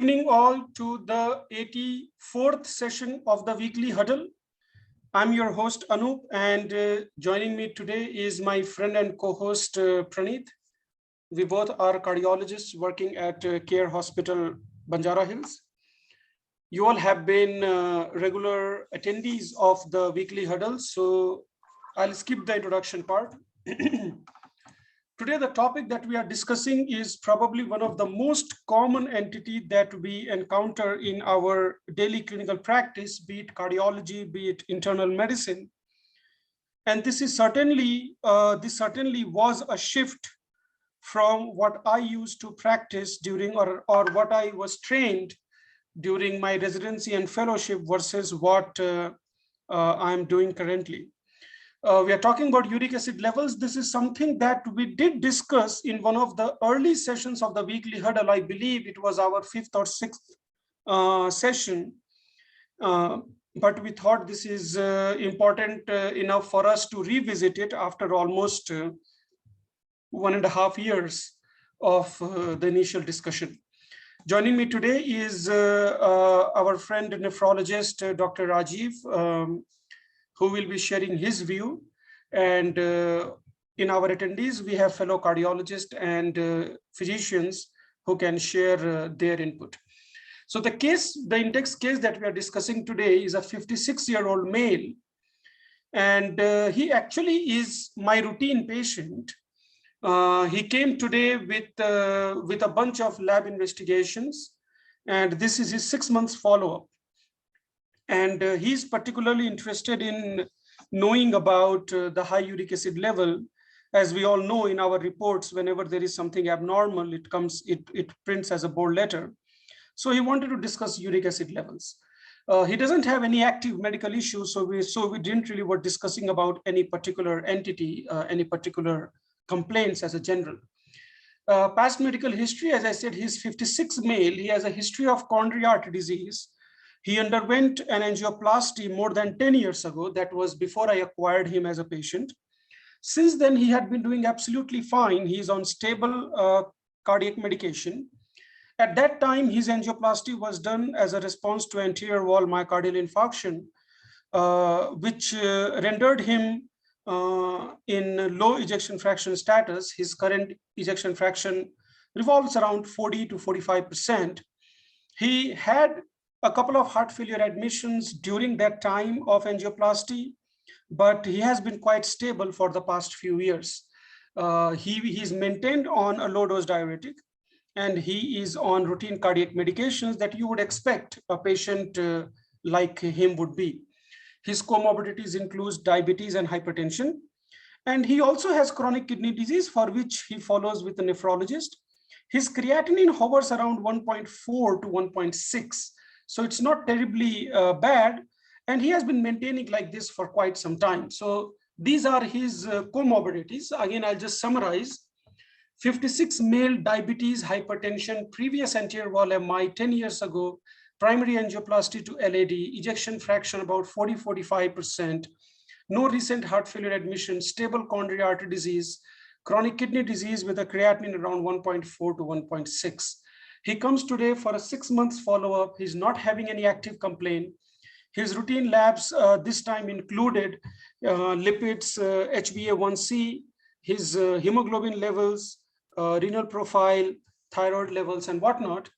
Evening all to the 84th session of the Weekly Huddle. I'm your host Anoop, and joining me today is my friend and co-host Praneeth. We both are cardiologists working at Care Hospital, Banjara Hills. You all have been regular attendees of the Weekly Huddle, so I'll skip the introduction part. Today, the topic that we are discussing is probably one of the most common entity that we encounter in our daily clinical practice, be it cardiology, be it internal medicine. And this certainly was a shift from what I used to practice during or what I was trained during my residency and fellowship versus what I'm doing currently. We are talking about uric acid levels. This is something that we did discuss in one of the early sessions of the Weekly Huddle. I believe it was our 5th or 6th session. But we thought this is important enough for us to revisit it after almost 1.5 years of the initial discussion. Joining me today is our friend nephrologist, Dr. Rajiv, who will be sharing his view. And in our attendees, we have fellow cardiologists and physicians who can share their input. So the index case that we are discussing today is a 56-year-old male. And he actually is my routine patient. He came today with a bunch of lab investigations, and this is his 6 months follow-up. And he's particularly interested in knowing about the high uric acid level. As we all know, in our reports, whenever there is something abnormal, it prints as a bold letter. So he wanted to discuss uric acid levels. He doesn't have any active medical issues, so we didn't really were discussing about any particular entity, any particular complaints as a general. Past medical history, as I said, he's 56 male. He has a history of coronary artery disease. He underwent an angioplasty more than 10 years ago. That was before I acquired him as a patient. Since then, he had been doing absolutely fine. He's on stable cardiac medication. At that time, his angioplasty was done as a response to anterior wall myocardial infarction, which rendered him in low ejection fraction status. His current ejection fraction revolves around 40 to 45%. He had a couple of heart failure admissions during that time of angioplasty, but he has been quite stable for the past few years. He's maintained on a low dose diuretic, and he is on routine cardiac medications that you would expect a patient like him would be. His comorbidities include diabetes and hypertension, and he also has chronic kidney disease, for which he follows with a nephrologist. His creatinine hovers around 1.4 to 1.6. So it's not terribly bad, and he has been maintaining like this for quite some time. So these are his comorbidities. Again, I'll just summarize. 56 male, diabetes, hypertension, previous anterior wall MI 10 years ago, primary angioplasty to LAD, ejection fraction about 40-45%, no recent heart failure admission, stable coronary artery disease, chronic kidney disease with a creatinine around 1.4 to 1.6. He comes today for a 6 months follow-up. He's not having any active complaint. His routine labs this time included lipids, HbA1c, his hemoglobin levels, renal profile, thyroid levels, and whatnot,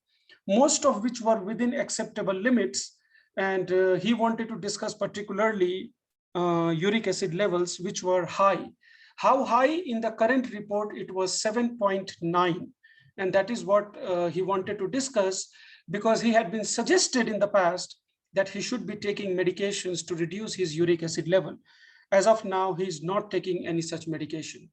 most of which were within acceptable limits. And he wanted to discuss particularly uric acid levels, which were high. How high? In the current report, it was 7.9. And that is what he wanted to discuss, because he had been suggested in the past that he should be taking medications to reduce his uric acid level. As of now, he is not taking any such medication.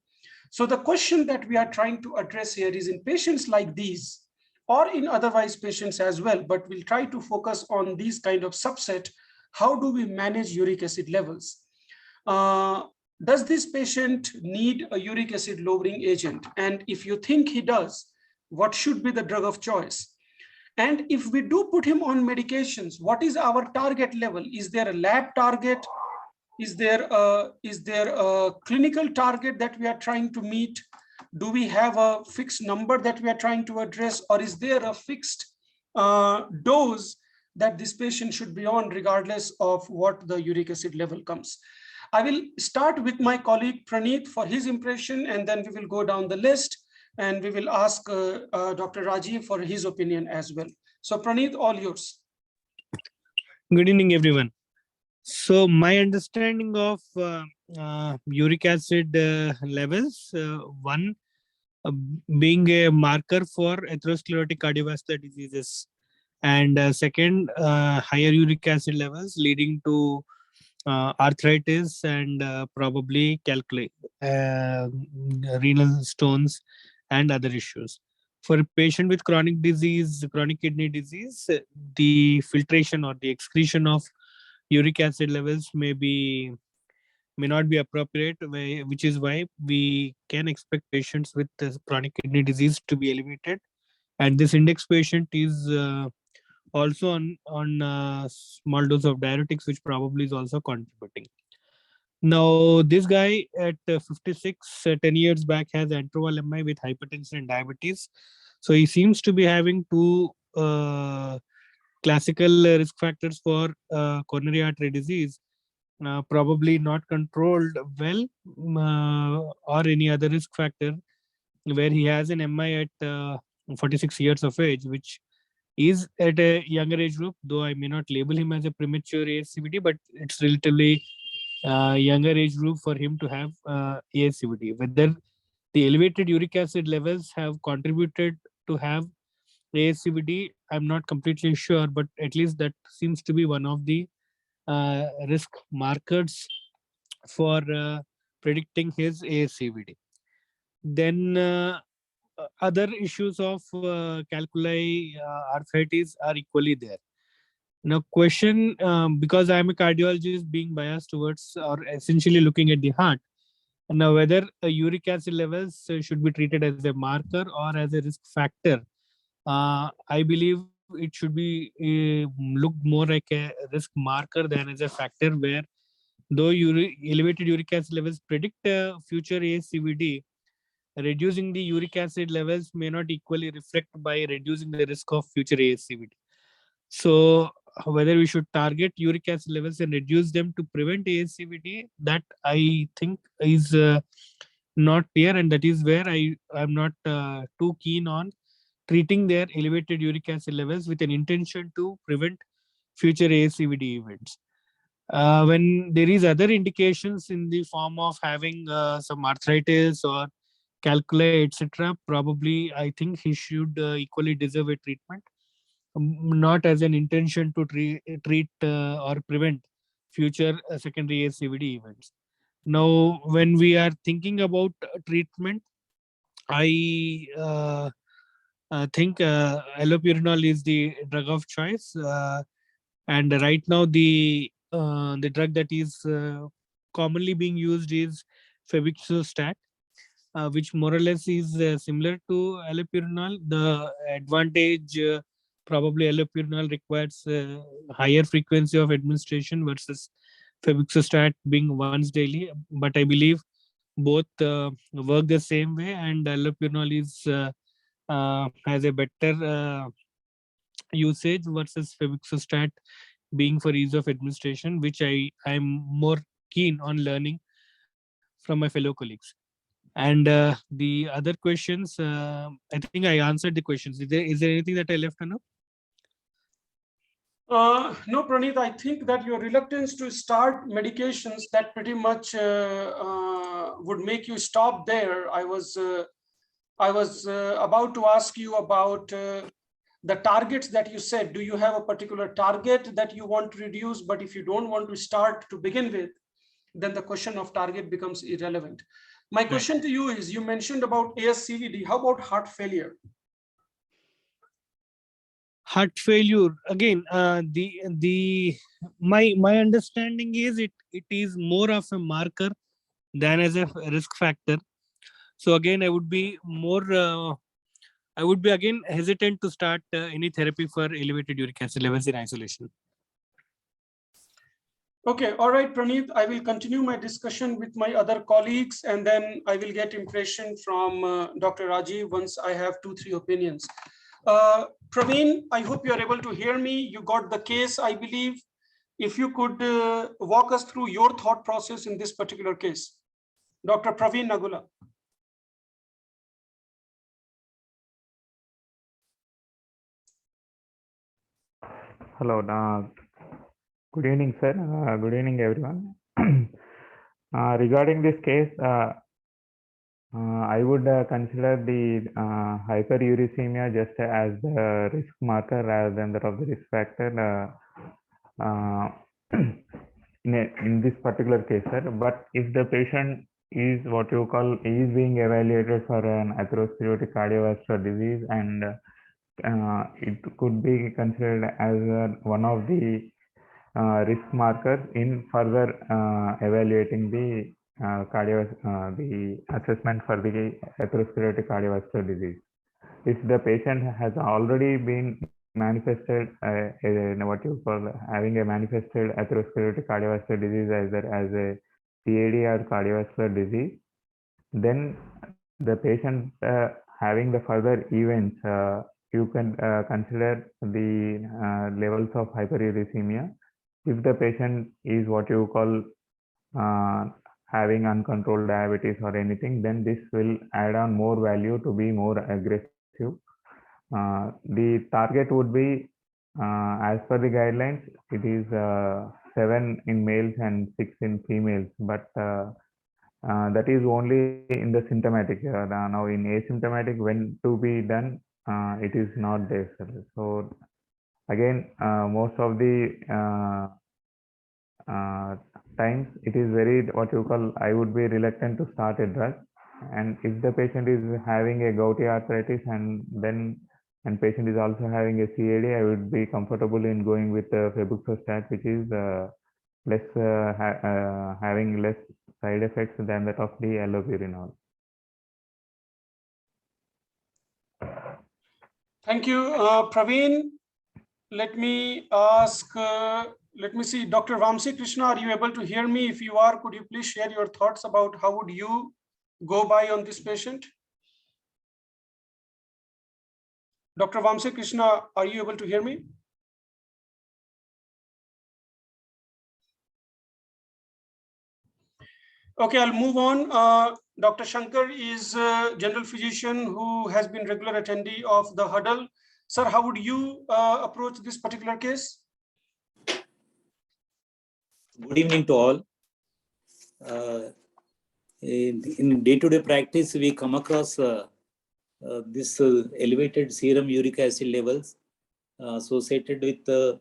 So the question that we are trying to address here is in patients like these, or in otherwise patients as well, but we'll try to focus on these kind of subset. How do we manage uric acid levels? Does this patient need a uric acid lowering agent? And if you think he does, what should be the drug of choice? And if we do put him on medications, what is our target level? Is there a lab target? Is there a clinical target that we are trying to meet? Do we have a fixed number that we are trying to address, or is there a fixed dose that this patient should be on, regardless of what the uric acid level comes. I will start with my colleague Praneeth for his impression, and then we will go down the list and we will ask Dr. Rajiv for his opinion as well. So Praneeth, all yours. Good evening, everyone. So my understanding of uric acid levels, one being a marker for atherosclerotic cardiovascular diseases, and second, higher uric acid levels leading to arthritis and probably calculi, renal stones and other issues. For a patient with chronic disease, chronic kidney disease, the filtration or the excretion of uric acid levels may not be appropriate, which is why we can expect patients with chronic kidney disease to be elevated. And this index patient is also on small dose of diuretics, which probably is also contributing. Now, this guy at 56, 10 years back, has Agrawal MI with hypertension and diabetes. So he seems to be having two classical risk factors for coronary artery disease, probably not controlled well, or any other risk factor, where he has an MI at 46 years of age, which is at a younger age group, though I may not label him as a premature ASCVD, but it's relatively younger age group for him to have ASCVD. Whether the elevated uric acid levels have contributed to have ASCVD, I'm not completely sure, but at least that seems to be one of the risk markers for predicting his ASCVD. Then other issues of calculi, arthritis are equally there. Now, question, because I'm a cardiologist, being biased towards or essentially looking at the heart, now whether uric acid levels should be treated as a marker or as a risk factor, I believe it should be looked more like a risk marker than as a factor, where though elevated uric acid levels predict future ASCVD, reducing the uric acid levels may not equally reflect by reducing the risk of future ASCVD. So whether we should target uric acid levels and reduce them to prevent ASCVD, that I think is not clear, and that is where I'm not too keen on treating their elevated uric acid levels with an intention to prevent future ASCVD events. When there is other indications in the form of having some arthritis or calculi, etc., probably I think he should equally deserve a treatment, not as an intention to treat or prevent future secondary ASCVD events. Now, when we are thinking about treatment, I think allopurinol is the drug of choice, and right now the drug that is commonly being used is febuxostat, which more or less is similar to allopurinol. The advantage, probably allopurinol requires higher frequency of administration versus febuxostat being once daily. But I believe both work the same way, and allopurinol is has a better usage versus febuxostat being for ease of administration, which I'm more keen on learning from my fellow colleagues. And the other questions, I think I answered the questions. Is there anything that I left, Anoop? No, Praneeth, I think that your reluctance to start medications that pretty much would make you stop there. I was about to ask you about the targets that you said. Do you have a particular target that you want to reduce? But if you don't want to start to begin with, then the question of target becomes irrelevant. My question to you is, you mentioned about ASCVD. How about heart failure? Heart failure, again, my understanding is it is more of a marker than as a risk factor. So again, I would be again hesitant to start any therapy for elevated uric acid levels in isolation. Okay, all right, Praneeth, I will continue my discussion with my other colleagues, and then I will get impression from Dr. Rajiv once I have 2-3 opinions. Praveen, I hope you are able to hear me. You got the case, I believe. If you could walk us through your thought process in this particular case. Dr. Praveen Nagula. Hello, good evening, sir. Good evening, everyone. Regarding this case, I would consider the hyperuricemia just as the risk marker rather than that of the risk factor in this particular case, sir. But if the patient is what you call is being evaluated for an atherosclerotic cardiovascular disease, and it could be considered as one of the risk markers in further evaluating the the assessment for the atherosclerotic cardiovascular disease. If the patient has already been manifested what you call having a manifested atherosclerotic cardiovascular disease either as a CAD or cardiovascular disease, then the patient having the further events, you can consider the levels of hyperuricemia. If the patient is what you call having uncontrolled diabetes or anything, then this will add on more value to be more aggressive. The target would be, as per the guidelines, it is 7 in males and 6 in females, but that is only in the symptomatic. Now in asymptomatic, when to be done, it is not there. So again, most of the times it is very what you call, I would be reluctant to start a drug. And if the patient is having a gouty arthritis and patient is also having a CAD, I would be comfortable in going with febuxostat, which is having less side effects than that of the allopurinol. Thank you, Praveen. Let me ask, let me see, Dr. Vamsi Krishna, are you able to hear me? If you are, could you please share your thoughts about how would you go by on this patient? Dr. Vamsi Krishna, are you able to hear me? Okay, I'll move on. Dr. Shankar is a general physician who has been regular attendee of the huddle. Sir, how would you approach this particular case? Good evening to all. In day-to-day practice, we come across this elevated serum uric acid levels associated with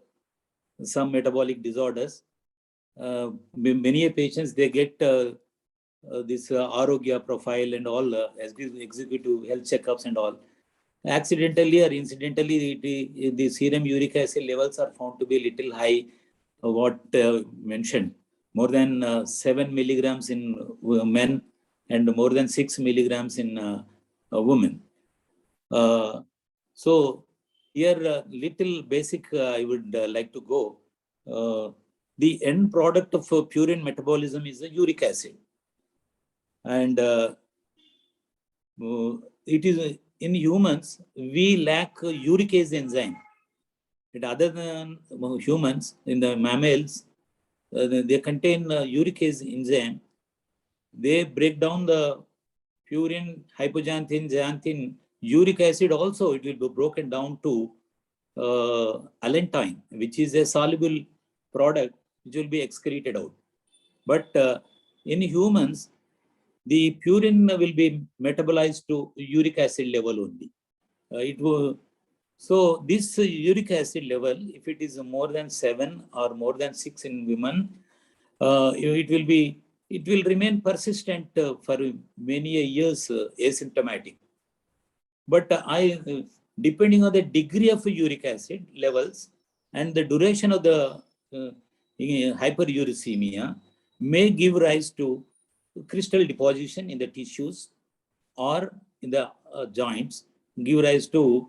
some metabolic disorders. Many patients, they get this Arogya profile and all executive health checkups and all. Accidentally or incidentally, the serum uric acid levels are found to be a little high, what mentioned, more than 7 milligrams in men and more than 6 milligrams in women. So here, little basic, I would like to go. The end product of purine metabolism is the uric acid. And it is in humans, we lack uricase enzyme. But other than humans, in the mammals, they contain uricase enzyme. They break down the purine, hypoxanthine, xanthine, uric acid also, it will be broken down to allantoin, which is a soluble product which will be excreted out. But in humans, the purine will be metabolized to uric acid level only. So this uric acid level, if it is more than 7 or more than 6 in women, it will remain persistent for many years, asymptomatic. But depending on the degree of uric acid levels and the duration of the hyperuricemia may give rise to crystal deposition in the tissues or in the joints, give rise to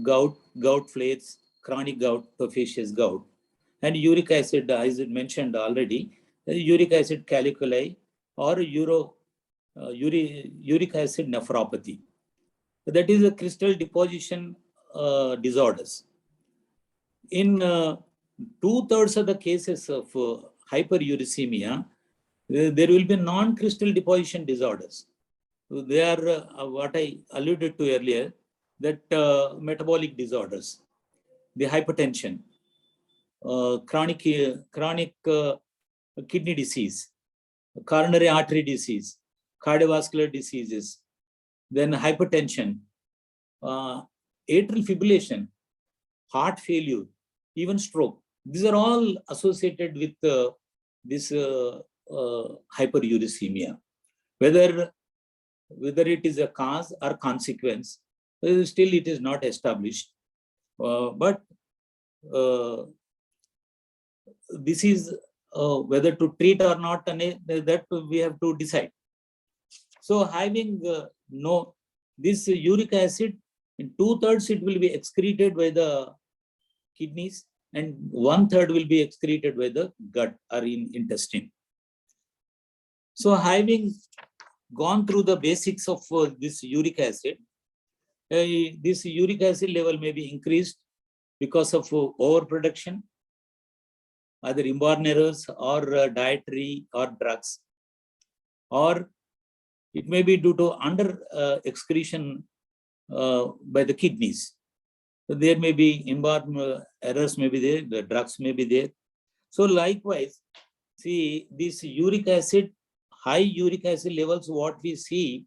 gout flakes, chronic gout, tophaceous gout. And uric acid, as I mentioned already, uric acid caliculi or uric acid nephropathy. That is a crystal deposition disorders. In 2/3 of the cases of hyperuricemia, there will be non-crystal deposition disorders. They are what I alluded to earlier, that metabolic disorders, the hypertension, chronic kidney disease, coronary artery disease, cardiovascular diseases, then hypertension, atrial fibrillation, heart failure, even stroke. These are all associated with this hyperuricemia. Whether it is a cause or consequence, still it is not established. But this is whether to treat or not, that we have to decide. So having this uric acid, in 2/3 it will be excreted by the kidneys, and 1/3 will be excreted by the gut or in intestine. So having gone through the basics of this uric acid, this uric acid level may be increased because of overproduction, either inborn errors or dietary or drugs, or it may be due to under excretion by the kidneys. So there may be inborn errors may be there, the drugs may be there. So likewise, see, this uric acid, high uric acid levels, what we see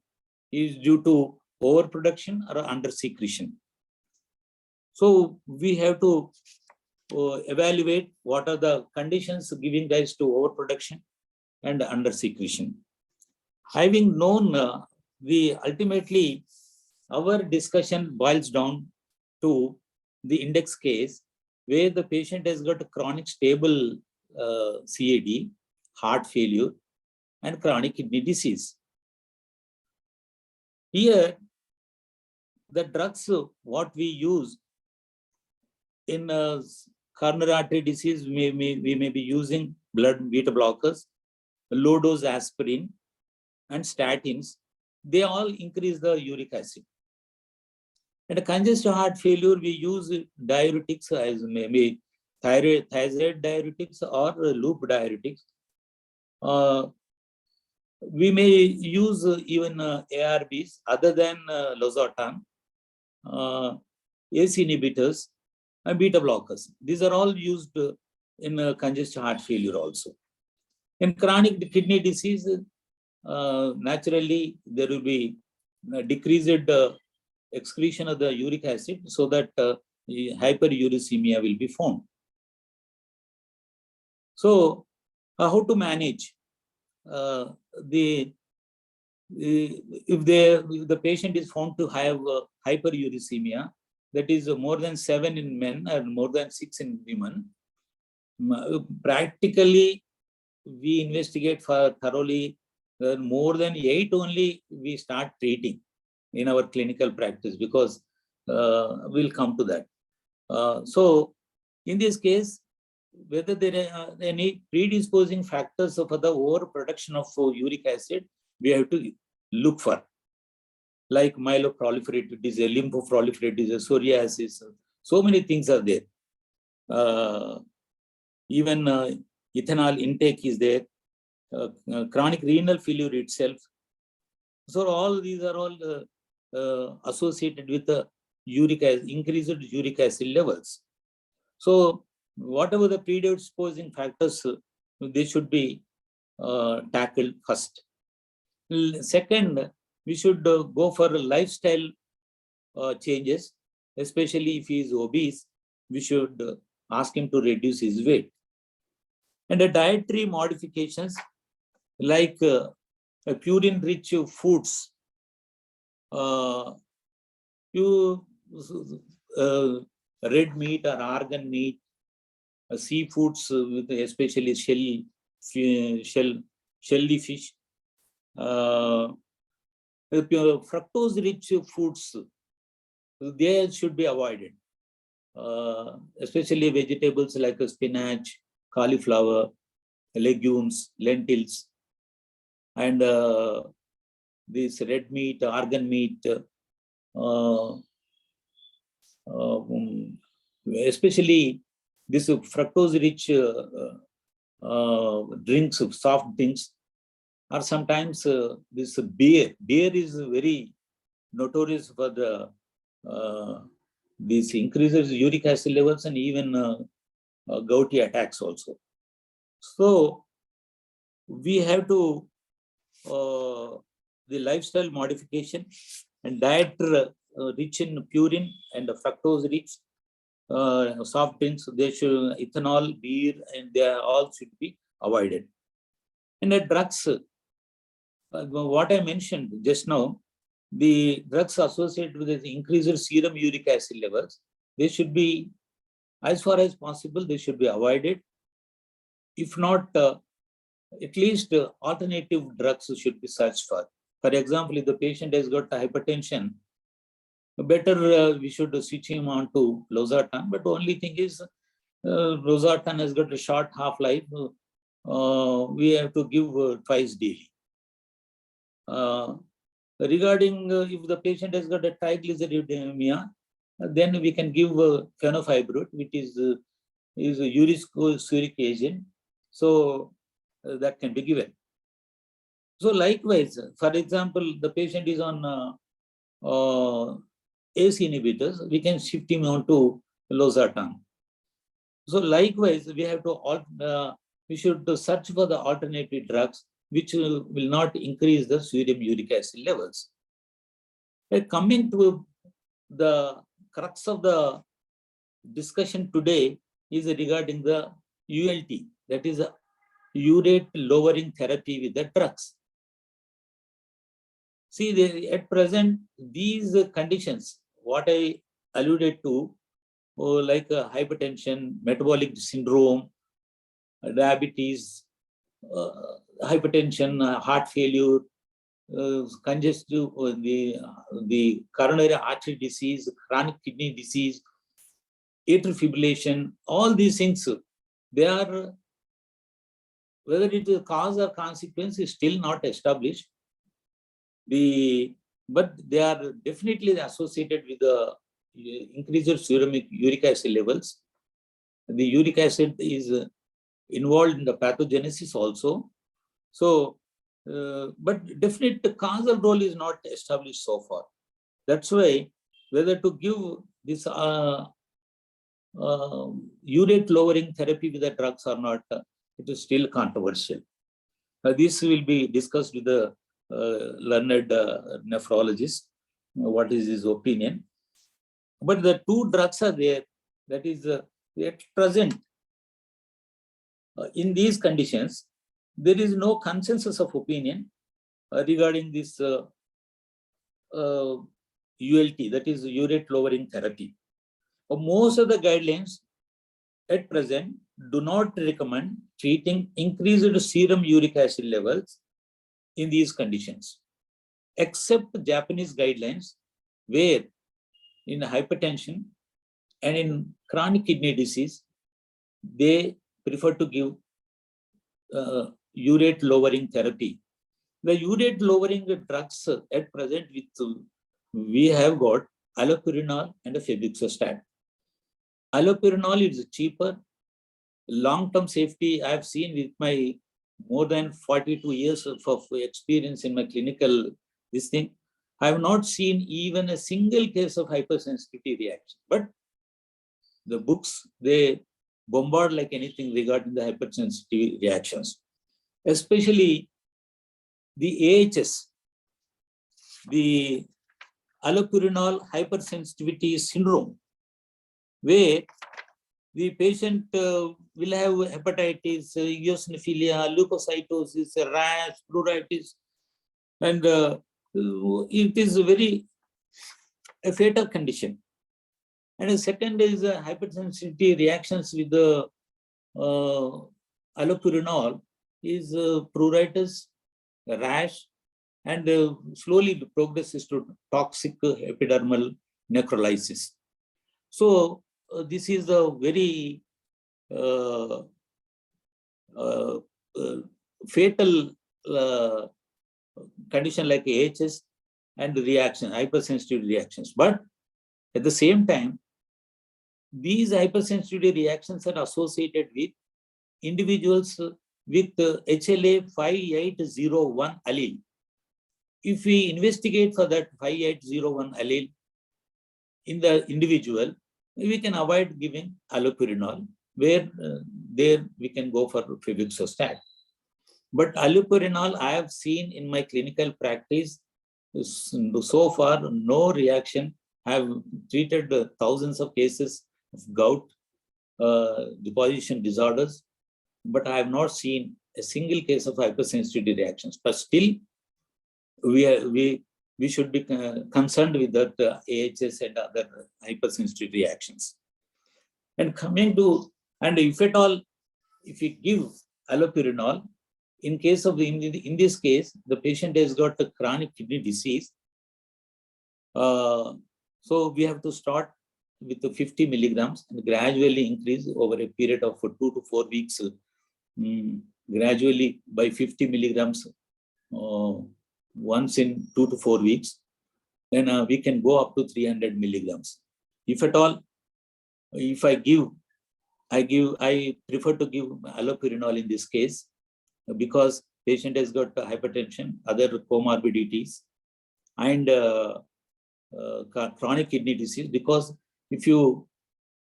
is due to overproduction or under secretion. So we have to evaluate what are the conditions giving rise to overproduction and under secretion. Having known, ultimately our discussion boils down to the index case where the patient has got a chronic stable CAD, heart failure, and chronic kidney disease. Here, the drugs what we use in coronary artery disease, we may be using blood beta blockers, low dose aspirin, and statins. They all increase the uric acid. And a congestive heart failure, we use diuretics as maybe thyroid diuretics or loop diuretics. We may use even ARBs other than losartan, ACE inhibitors, and beta blockers. These are all used in congestive heart failure also. In chronic kidney disease, naturally there will be decreased excretion of the uric acid, so that hyperuricemia will be found. So how to manage if the patient is found to have hyperuricemia, that is more than 7 in men and more than 6 in women, practically we investigate for thoroughly. More than 8 only we start treating in our clinical practice, because we'll come to that. So in this case, whether there are any predisposing factors for the overproduction of uric acid, we have to look for, like myeloproliferative disease, lymphoproliferative disease, psoriasis. So many things are there. Even ethanol intake is there, chronic renal failure itself. So all these are all associated with the increased uric acid levels. So whatever the predisposing factors, they should be tackled first. Second, we should go for lifestyle changes, especially if he is obese. We should ask him to reduce his weight. And the dietary modifications, like purine-rich foods, red meat or organ meat, seafoods with especially shelly fish, fructose-rich foods, they should be avoided, especially vegetables like spinach, cauliflower, legumes, lentils, and this red meat, organ meat, especially this fructose-rich drinks, soft drinks, or sometimes this beer. Beer is very notorious for the this increases uric acid levels and even gouty attacks also. So we have to the lifestyle modification and diet rich in purine and fructose rich soft drinks. They should ethanol, beer, and they all should be avoided. And the drugs, what I mentioned just now, the drugs associated with the increased serum uric acid levels, they should be, as far as possible, they should be avoided. If not, at least alternative drugs should be searched for. For example, if the patient has got hypertension, better we should switch him on to losartan. But the only thing is, losartan has got a short half-life. We have to give twice daily. Regarding if the patient has got a triglyceridemia, then we can give fenofibrate, which is a uricosuric agent. So that can be given. So likewise, for example, the patient is on ACE inhibitors, we can shift him on to losartan. So likewise, we have to we should search for the alternative drugs which will not increase the serum uric acid levels. Coming to the crux of the discussion today is regarding the ULT, that is urate lowering therapy with the drugs. See, at present, these conditions, what I alluded to, like hypertension, metabolic syndrome, diabetes, hypertension, heart failure, congestive, the coronary artery disease, chronic kidney disease, atrial fibrillation, all these things, they are, whether it is cause or consequence is still not established. But they are definitely associated with the increased serum uric acid levels. The uric acid is involved in the pathogenesis also. So, but definite causal role is not established so far. That's why whether to give this urate lowering therapy with the drugs or not, it is still controversial. This will be discussed with the learned nephrologist, what is his opinion. But the two drugs are there, that is at present, in these conditions, there is no consensus of opinion regarding this ULT, that is urate lowering therapy. Most of the guidelines at present do not recommend treating increased serum uric acid levels in these conditions, except Japanese guidelines, where in hypertension and in chronic kidney disease, they prefer to give urate lowering therapy. The urate lowering drugs at present, we have got allopurinol and febuxostat. Allopurinol is cheaper. Long-term safety I have seen with my more than 42 years of experience in my clinical this thing. I have not seen even a single case of hypersensitivity reaction. But the books, they bombard like anything regarding the hypersensitivity reactions. Especially the AHS, the allopurinol hypersensitivity syndrome, where the patient will have hepatitis, eosinophilia, leukocytosis, rash, pruritus, and it is a fatal condition. And the second is hypersensitivity reactions with the allopurinol is pruritus, rash, and slowly progresses to toxic epidermal necrolysis. So this is a very fatal condition like AHS and reaction, hypersensitive reactions. But at the same time, these hypersensitivity reactions are associated with individuals with HLA 5801 allele. If we investigate for that 5801 allele in the individual, we can avoid giving allopurinol, where there we can go for febuxostat. But allopurinol, I have seen in my clinical practice, so far no reaction. I have treated thousands of cases of gout, deposition disorders, but I have not seen a single case of hypersensitivity reactions. But still, we should be concerned with that AHS and other hypersensitivity reactions. And coming to, and if at all, if we give allopurinol, in case of in this case, the patient has got a chronic kidney disease. So we have to start with the 50 milligrams and gradually increase over a period of 2 to 4 weeks, gradually by 50 milligrams once in 2 to 4 weeks. Then we can go up to 300 milligrams. If at all, if I prefer to give allopurinol in this case, because patient has got hypertension, other comorbidities, and chronic kidney disease. Because if you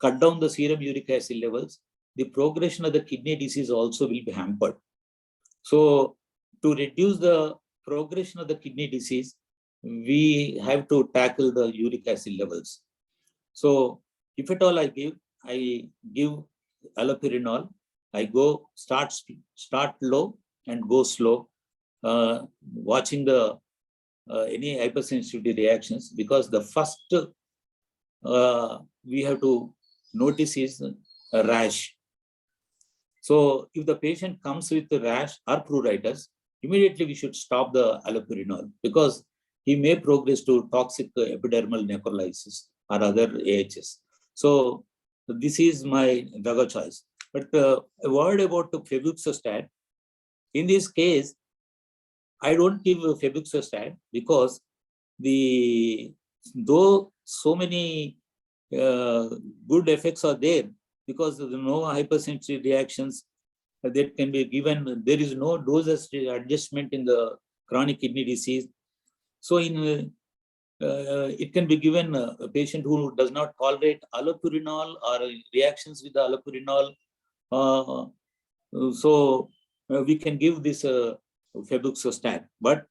cut down the serum uric acid levels, the progression of the kidney disease also will be hampered. So to reduce the progression of the kidney disease, we have to tackle the uric acid levels. So if at all I give allopurinol, I go start low and go slow, watching the any hypersensitivity reactions, because the first we have to notice is a rash. So if the patient comes with a rash or pruritus, immediately we should stop the allopurinol, because he may progress to toxic epidermal necrolysis or other AHS. So this is my drug of choice. But a word about the febuxostat. In this case, I don't give febuxostat because though so many good effects are there, because there are no hypersensitivity reactions that can be given. There is no dose adjustment in the chronic kidney disease. So it can be given a patient who does not tolerate allopurinol or reactions with the allopurinol. So we can give this febuxostat. But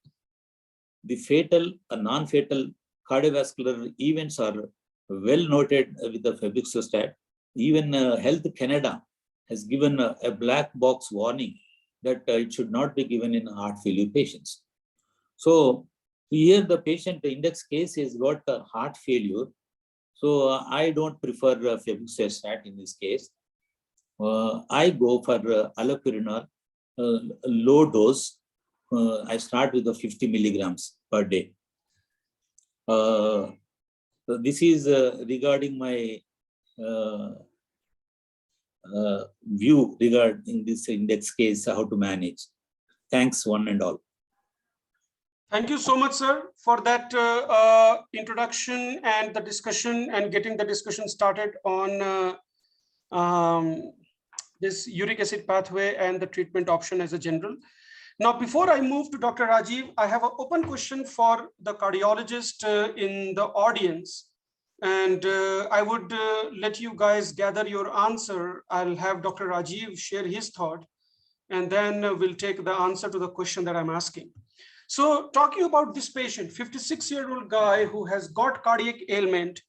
the fatal and non-fatal cardiovascular events are well noted with the febuxostat. Even Health Canada has given a black box warning that it should not be given in heart failure patients. So here the patient index case has got heart failure. So I don't prefer febuxostat in this case. I go for allopurinol, low dose. I start with the 50 milligrams per day. So this is regarding my view regarding this index case, how to manage. Thanks one and all. Thank you so much, sir, for that introduction and the discussion and getting the discussion started on this uric acid pathway and the treatment option as a general. Now, before I move to Dr. Rajiv, I have an open question for the cardiologist in the audience. And I would let you guys gather your answer. I'll have Dr. Rajiv share his thought, and then we'll take the answer to the question that I'm asking. So talking about this patient, 56-year-old guy who has got cardiac ailment,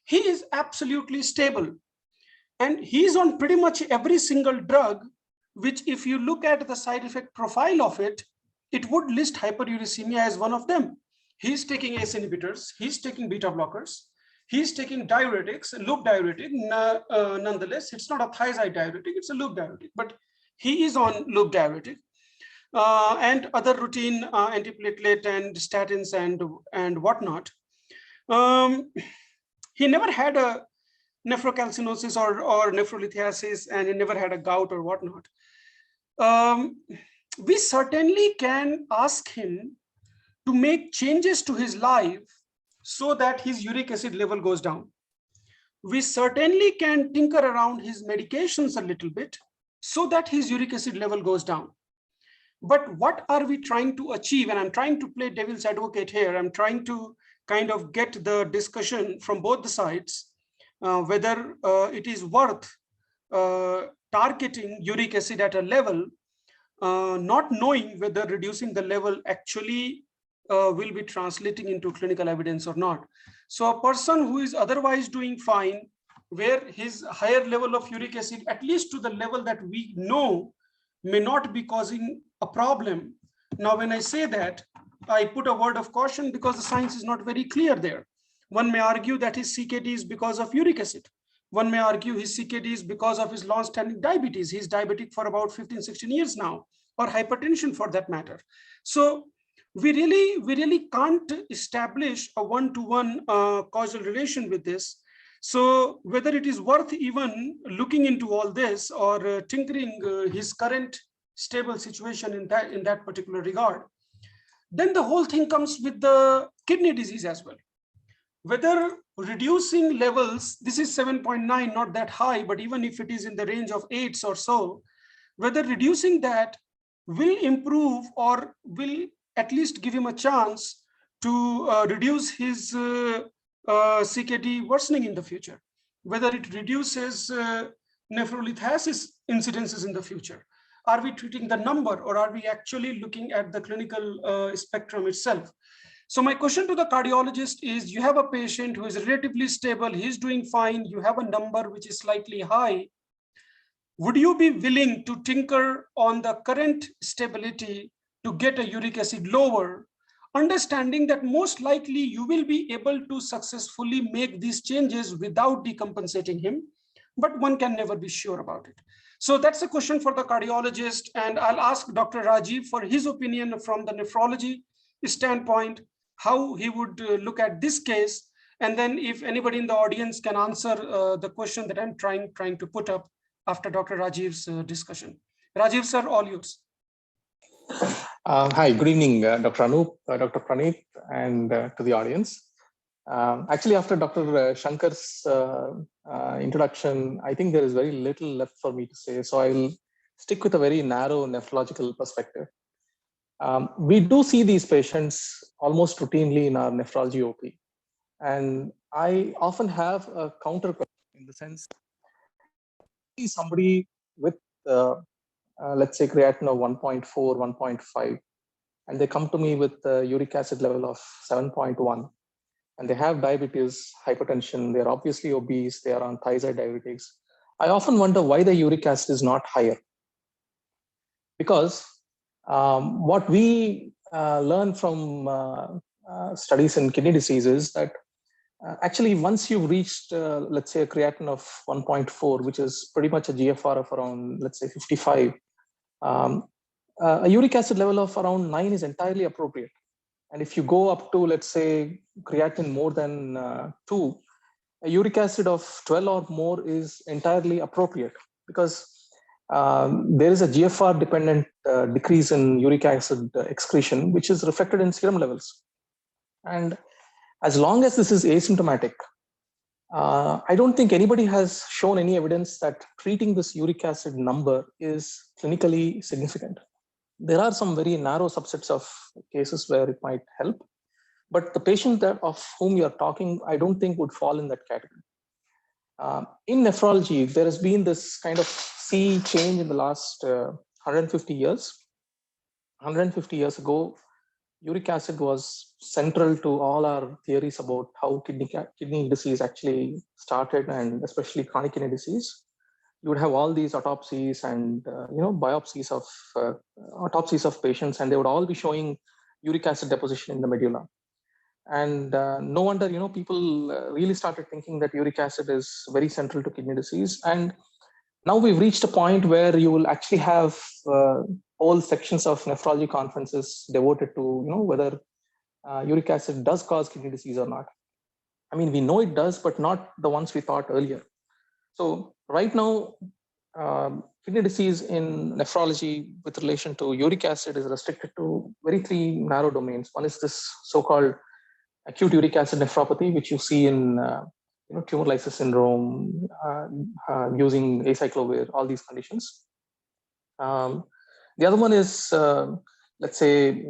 he is absolutely stable. And he's on pretty much every single drug, which if you look at the side effect profile of it, it would list hyperuricemia as one of them. He's taking ACE inhibitors, he's taking beta blockers, he's taking diuretics, loop diuretic. Nonetheless, it's not a thiazide diuretic, it's a loop diuretic, but he is on loop diuretic. And other routine antiplatelet and statins and whatnot. He never had a nephrocalcinosis or nephrolithiasis, and he never had a gout or whatnot. We certainly can ask him to make changes to his life so that his uric acid level goes down. we certainly can tinker around his medications a little bit so that his uric acid level goes down. But what are we trying to achieve? And I'm trying to play devil's advocate here. I'm trying to kind of get the discussion from both the sides, whether it is worth targeting uric acid at a level, not knowing whether reducing the level actually will be translating into clinical evidence or not. So a person who is otherwise doing fine, where his higher level of uric acid, at least to the level that we know, may not be causing a problem. Now, when I say that, I put a word of caution because the science is not very clear there. One may argue that his CKD is because of uric acid. One may argue his CKD is because of his long-standing diabetes. He's diabetic for about 15, 16 years now, or hypertension for that matter. So we really can't establish a one-to-one causal relation with this. So whether it is worth even looking into all this or tinkering his current stable situation in that particular regard. Then the whole thing comes with the kidney disease as well. Whether reducing levels, this is 7.9, not that high, but even if it is in the range of 8s or so, whether reducing that will improve or will at least give him a chance to reduce his CKD worsening in the future, whether it reduces nephrolithasis incidences in the future. Are we treating the number or are we actually looking at the clinical spectrum itself? So my question to the cardiologist is, you have a patient who is relatively stable, he's doing fine, you have a number which is slightly high. Would you be willing to tinker on the current stability to get a uric acid lower, understanding that most likely you will be able to successfully make these changes without decompensating him, but one can never be sure about it. So that's a question for the cardiologist, and I'll ask Dr. Rajiv for his opinion from the nephrology standpoint, how he would look at this case, and then if anybody in the audience can answer the question that I'm trying to put up after Dr. Rajiv's discussion. Rajiv sir, all yours. Hi, good evening, Dr. Anoop, Dr. Praneeth, and to the audience. Actually, after Dr. Shankar's introduction, I think there is very little left for me to say, so I'll stick with a very narrow nephrological perspective. We do see these patients almost routinely in our nephrology OP, and I often have a counter question in the sense, somebody with let's say creatinine of 1.4, 1.5, and they come to me with a uric acid level of 7.1, and they have diabetes, hypertension, they're obviously obese, they are on thiazide diuretics. I often wonder why the uric acid is not higher. Because what we learn from studies in kidney disease is that actually once you've reached, let's say, a creatinine of 1.4, which is pretty much a GFR of around, let's say, 55, a uric acid level of around 9 is entirely appropriate. And if you go up to, let's say, creatinine more than 2, a uric acid of 12 or more is entirely appropriate, because there is a GFR dependent decrease in uric acid excretion, which is reflected in serum levels. And as long as this is asymptomatic, I don't think anybody has shown any evidence that treating this uric acid number is clinically significant. There are some very narrow subsets of cases where it might help, but the patient of whom you're talking, I don't think would fall in that category. In nephrology, there has been this kind of sea change in the last 150 years. 150 years ago, uric acid was central to all our theories about how kidney disease actually started, and especially chronic kidney disease. You would have all these autopsies and biopsies of patients, and they would all be showing uric acid deposition in the medulla. And no wonder, people really started thinking that uric acid is very central to kidney disease. And now we've reached a point where you will actually have whole sections of nephrology conferences devoted to, whether uric acid does cause kidney disease or not. I mean, we know it does, but not the ones we thought earlier. So right now, kidney disease in nephrology with relation to uric acid is restricted to three narrow domains. One is this so-called acute uric acid nephropathy, which you see in tumor lysis syndrome, using acyclovir, all these conditions. The other one is, let's say,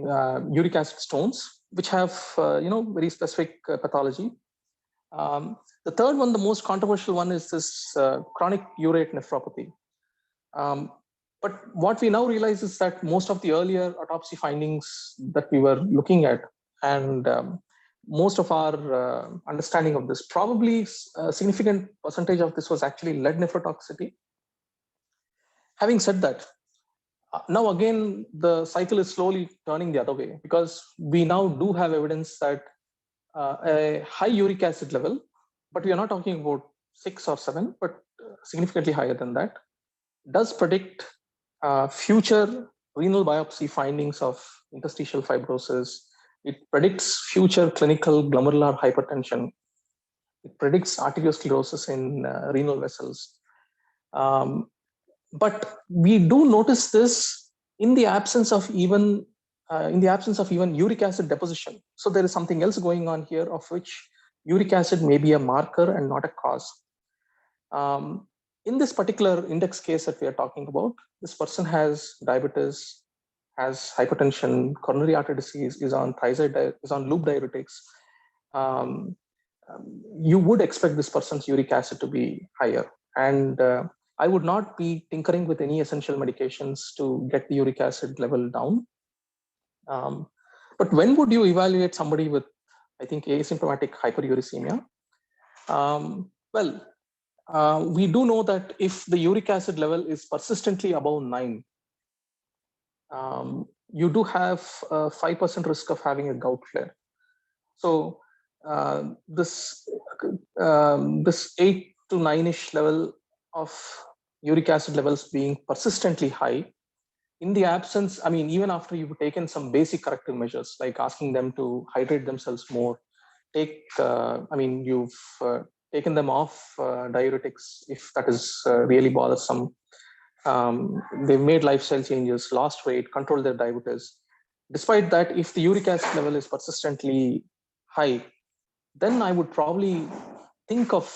uric acid stones, which have, very specific pathology. The third one, the most controversial one, is this chronic urate nephropathy. But what we now realize is that most of the earlier autopsy findings that we were looking at, and most of our understanding of this, probably a significant percentage of this was actually lead nephrotoxicity. Having said that, now again, the cycle is slowly turning the other way, because we now do have evidence that a high uric acid level, but we are not talking about 6 or 7, but significantly higher than that, does predict future renal biopsy findings of interstitial fibrosis. It predicts future clinical glomerular hypertension. It predicts arteriosclerosis in renal vessels. But we do notice this in the absence of even uric acid deposition. So there is something else going on here, of which uric acid may be a marker and not a cause. In this particular index case that we are talking about, this person has diabetes, has hypertension, coronary artery disease, is on loop diuretics. You would expect this person's uric acid to be higher. And I would not be tinkering with any essential medications to get the uric acid level down. But when would you evaluate somebody with, I think, asymptomatic hyperuricemia? We do know that if the uric acid level is persistently above 9, you do have a 5% risk of having a gout flare. So this 8 to 9-ish level of uric acid levels being persistently high, in the absence, I mean, even after you've taken some basic corrective measures, like asking them to hydrate themselves more, you've taken them off diuretics if that is really bothersome. They've made lifestyle changes, lost weight, controlled their diabetes. Despite that, if the uric acid level is persistently high, then I would probably think of,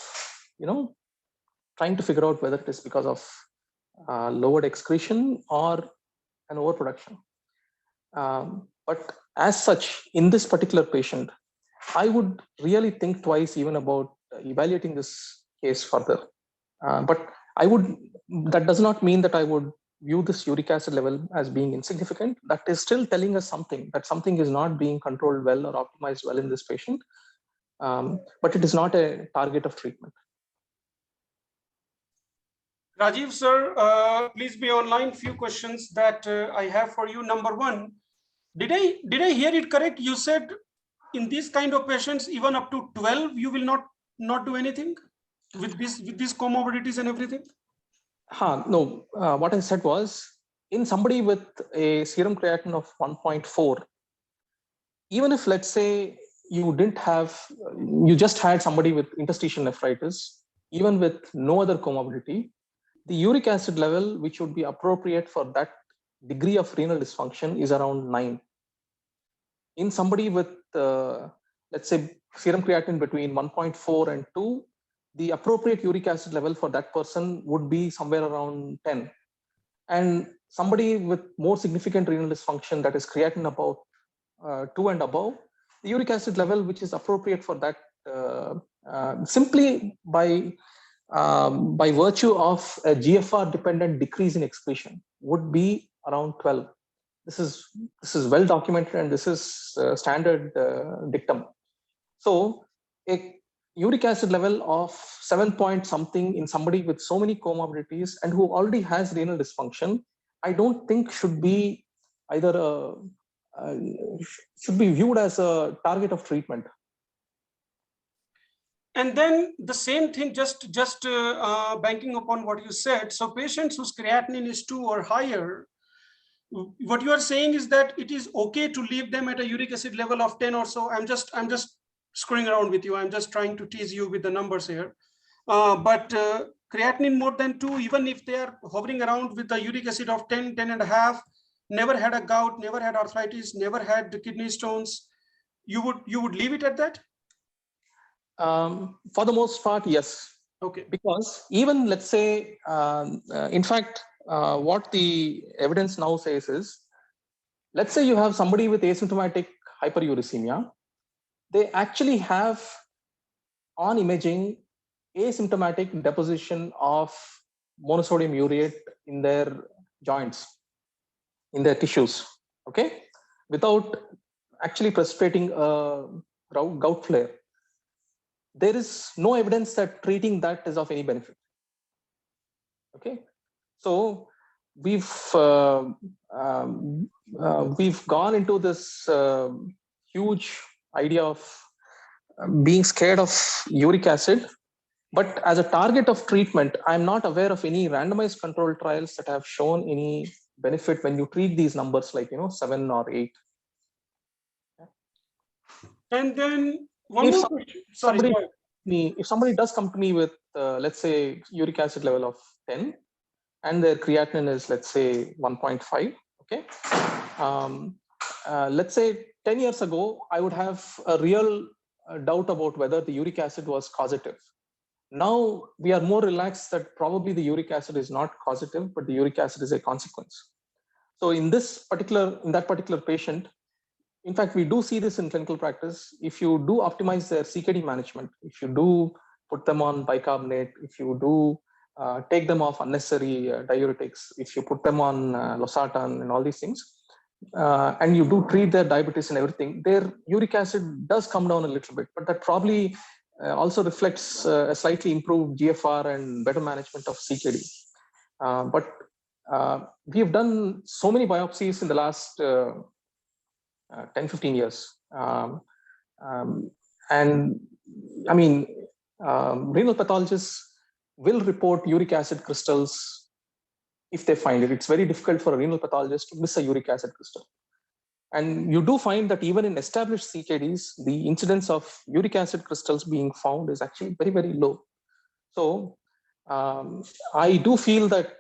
trying to figure out whether it is because of lowered excretion or an overproduction. But as such, in this particular patient, I would really think twice even about evaluating this case further. But that does not mean that I would view this uric acid level as being insignificant. That is still telling us something, that something is not being controlled well or optimized well in this patient. But it is not a target of treatment. Rajiv, sir, please be online. Few questions that I have for you. Number one, did I hear it correct? You said in these kind of patients, even up to 12, you will not do anything with these comorbidities and everything? No, what I said was, in somebody with a serum creatinine of 1.4, even if, let's say, you just had somebody with interstitial nephritis, even with no other comorbidity, the uric acid level, which would be appropriate for that degree of renal dysfunction, is around 9. In somebody with, let's say, serum creatinine between 1.4 and 2, the appropriate uric acid level for that person would be somewhere around 10. And somebody with more significant renal dysfunction, that is creatinine about 2 and above, the uric acid level which is appropriate for that, simply by virtue of a GFR dependent decrease in excretion, would be around 12. This is well documented, and this is standard dictum. So a uric acid level of 7 point something in somebody with so many comorbidities and who already has renal dysfunction, I don't think should be either should be viewed as a target of treatment. And then the same thing, just banking upon what you said. So patients whose creatinine is 2 or higher, what you are saying is that it is okay to leave them at a uric acid level of 10 or so. I'm just screwing around with you. I'm just trying to tease you with the numbers here. But creatinine more than 2, even if they are hovering around with the uric acid of 10, 10 and a half, never had a gout, never had arthritis, never had kidney stones, you would leave it at that? For the most part, yes. Okay. Because even let's say, in fact, what the evidence now says is, let's say you have somebody with asymptomatic hyperuricemia, they actually have on imaging asymptomatic deposition of monosodium urate in their joints, in their tissues, okay, without actually precipitating a gout flare. There is no evidence that treating that is of any benefit. Okay, so we've gone into this huge idea of being scared of uric acid, but as a target of treatment, I'm not aware of any randomized controlled trials that have shown any benefit when you treat these numbers like 7 or 8. And then one more question. Sorry, go ahead. If somebody does come to me with, let's say, uric acid level of 10, and their creatinine is, let's say, 1.5, okay? Let's say 10 years ago, I would have a real doubt about whether the uric acid was causative. Now we are more relaxed that probably the uric acid is not causative, but the uric acid is a consequence. So in that particular patient, in fact, we do see this in clinical practice. If you do optimize their CKD management, if you do put them on bicarbonate, if you do take them off unnecessary diuretics, if you put them on losartan and all these things, and you do treat their diabetes and everything, their uric acid does come down a little bit, but that probably also reflects a slightly improved GFR and better management of CKD. But we have done so many biopsies in the last 10-15 years. And I mean, renal pathologists will report uric acid crystals if they find it. It's very difficult for a renal pathologist to miss a uric acid crystal. And you do find that even in established CKDs, the incidence of uric acid crystals being found is actually very, very low. So I do feel that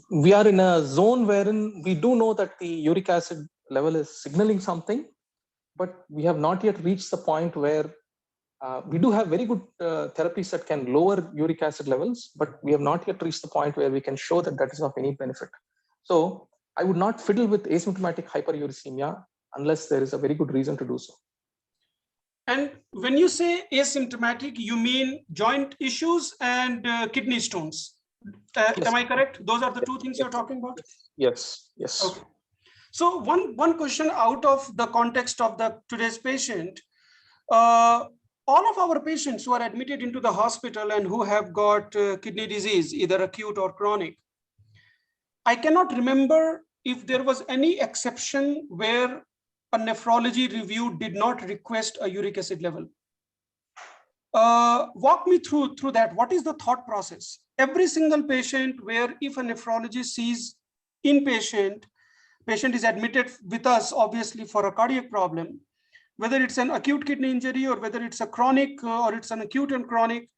we are in a zone wherein we do know that the uric acid level is signaling something, but we have not yet reached the point where we do have very good therapies that can lower uric acid levels, but we have not yet reached the point where we can show that that is of any benefit. So I would not fiddle with asymptomatic hyperuricemia unless there is a very good reason to do so. And when you say asymptomatic, you mean joint issues and kidney stones. Yes. Am I correct? Those are the two things you're talking about? Yes, yes. Okay. So one question out of the context of today's patient, all of our patients who are admitted into the hospital and who have got kidney disease, either acute or chronic, I cannot remember if there was any exception where a nephrology review did not request a uric acid level. Walk me through that. What is the thought process? Every single patient where if a nephrologist sees inpatient, patient is admitted with us, obviously for a cardiac problem, whether it's an acute kidney injury or whether it's a chronic or it's an acute and chronic,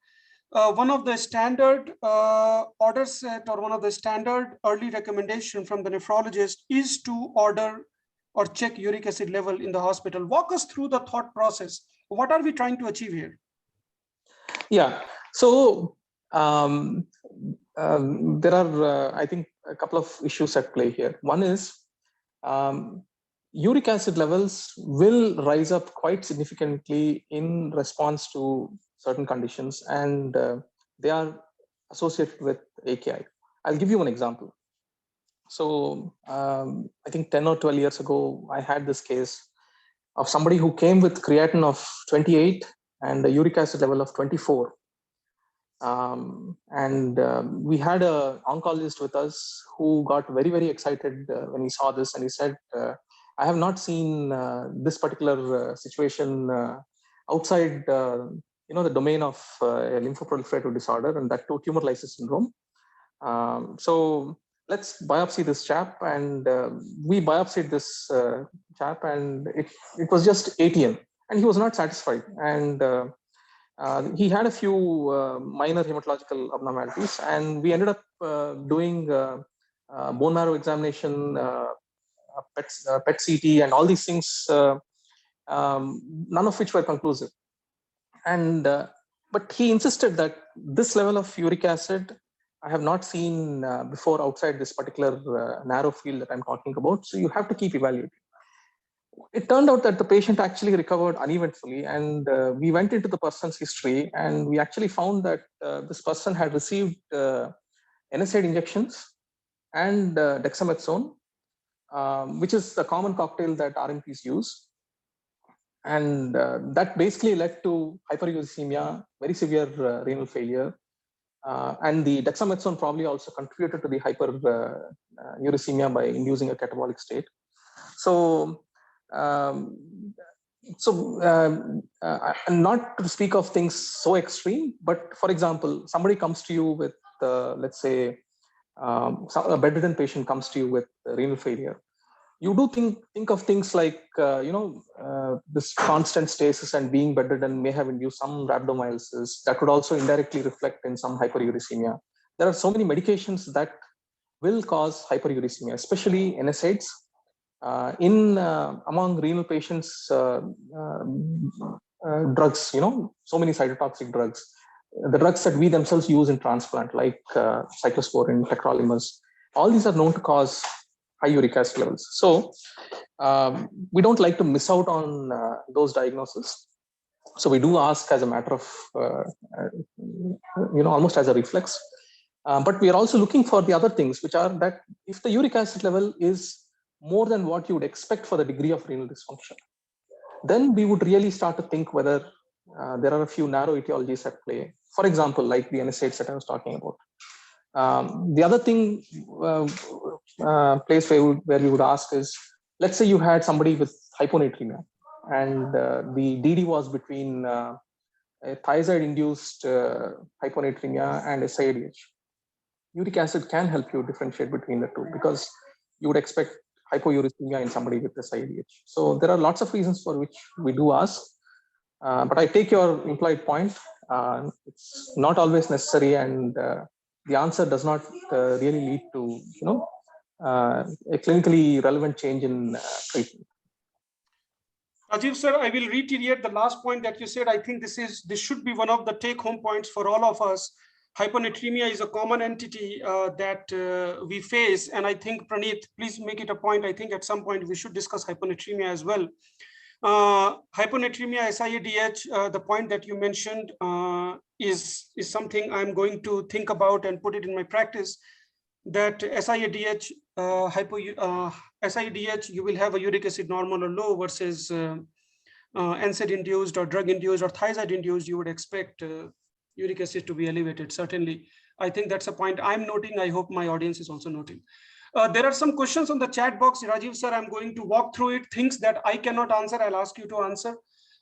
one of the standard order set or one of the standard early recommendation from the nephrologist is to order or check uric acid level in the hospital. Walk us through the thought process. What are we trying to achieve here? Yeah, so there are, I think, a couple of issues at play here. One is uric acid levels will rise up quite significantly in response to certain conditions, and they are associated with AKI. I'll give you one example. So I think 10 or 12 years ago, I had this case of somebody who came with creatinine of 28 and a uric acid level of 24. We had an oncologist with us who got very, very excited when he saw this, and he said, I have not seen this particular situation outside the domain of lymphoproliferative disorder, and that too tumor lysis syndrome. So let's biopsy this chap, and we biopsied this chap, and it was just ATN, and he was not satisfied, and he had a few minor hematological abnormalities, and we ended up doing bone marrow examination, PET CT, and all these things, none of which were conclusive. And but he insisted that this level of uric acid I have not seen before outside this particular narrow field that I'm talking about. So you have to keep evaluating. It turned out that the patient actually recovered uneventfully, and we went into the person's history, and we actually found that this person had received NSAID injections and dexamethasone, which is the common cocktail that RNPs use. And that basically led to hyperuricemia, very severe renal failure. And the dexamethasone probably also contributed to the hyperuricemia by inducing a catabolic state. So, not to speak of things so extreme, but for example, somebody comes to you with, let's say, a bedridden patient comes to you with renal failure. You do think of things like, this constant stasis and being bedridden may have induced some rhabdomyolysis that would also indirectly reflect in some hyperuricemia. There are so many medications that will cause hyperuricemia, especially NSAIDs. Among renal patients, drugs, so many cytotoxic drugs, the drugs that we themselves use in transplant, like cyclosporin, tacrolimus, all these are known to cause high uric acid levels. So we don't like to miss out on those diagnoses. So we do ask as a matter of, almost as a reflex. But we are also looking for the other things, which are that if the uric acid level is more than what you would expect for the degree of renal dysfunction, then we would really start to think whether there are a few narrow etiologies at play. For example, like the NSAIDs that I was talking about. The other thing, place where we would ask is, let's say you had somebody with hyponatremia, and the DD was between thiazide-induced hyponatremia and SIADH. Uric acid can help you differentiate between the two, because you would expect hypouricemia in somebody with SIADH. So there are lots of reasons for which we do ask. But I take your implied point. It's not always necessary, and the answer does not really lead to a clinically relevant change in treatment. Rajiv sir, I will reiterate the last point that you said. I think this should be one of the take-home points for all of us. Hyponatremia is a common entity that we face, and I think, Praneeth, please make it a point. I think at some point we should discuss hyponatremia as well. Hyponatremia, SIADH, the point that you mentioned is something I'm going to think about and put it in my practice. That SIADH, SIADH, you will have a uric acid normal or low versus NSAID induced or drug induced or thiazide induced. You would expect uric acid to be elevated. Certainly, I think that's a point I'm noting. I hope my audience is also noting. There are some questions on the chat box. Rajiv sir, I'm going to walk through it. Things that I cannot answer, I'll ask you to answer.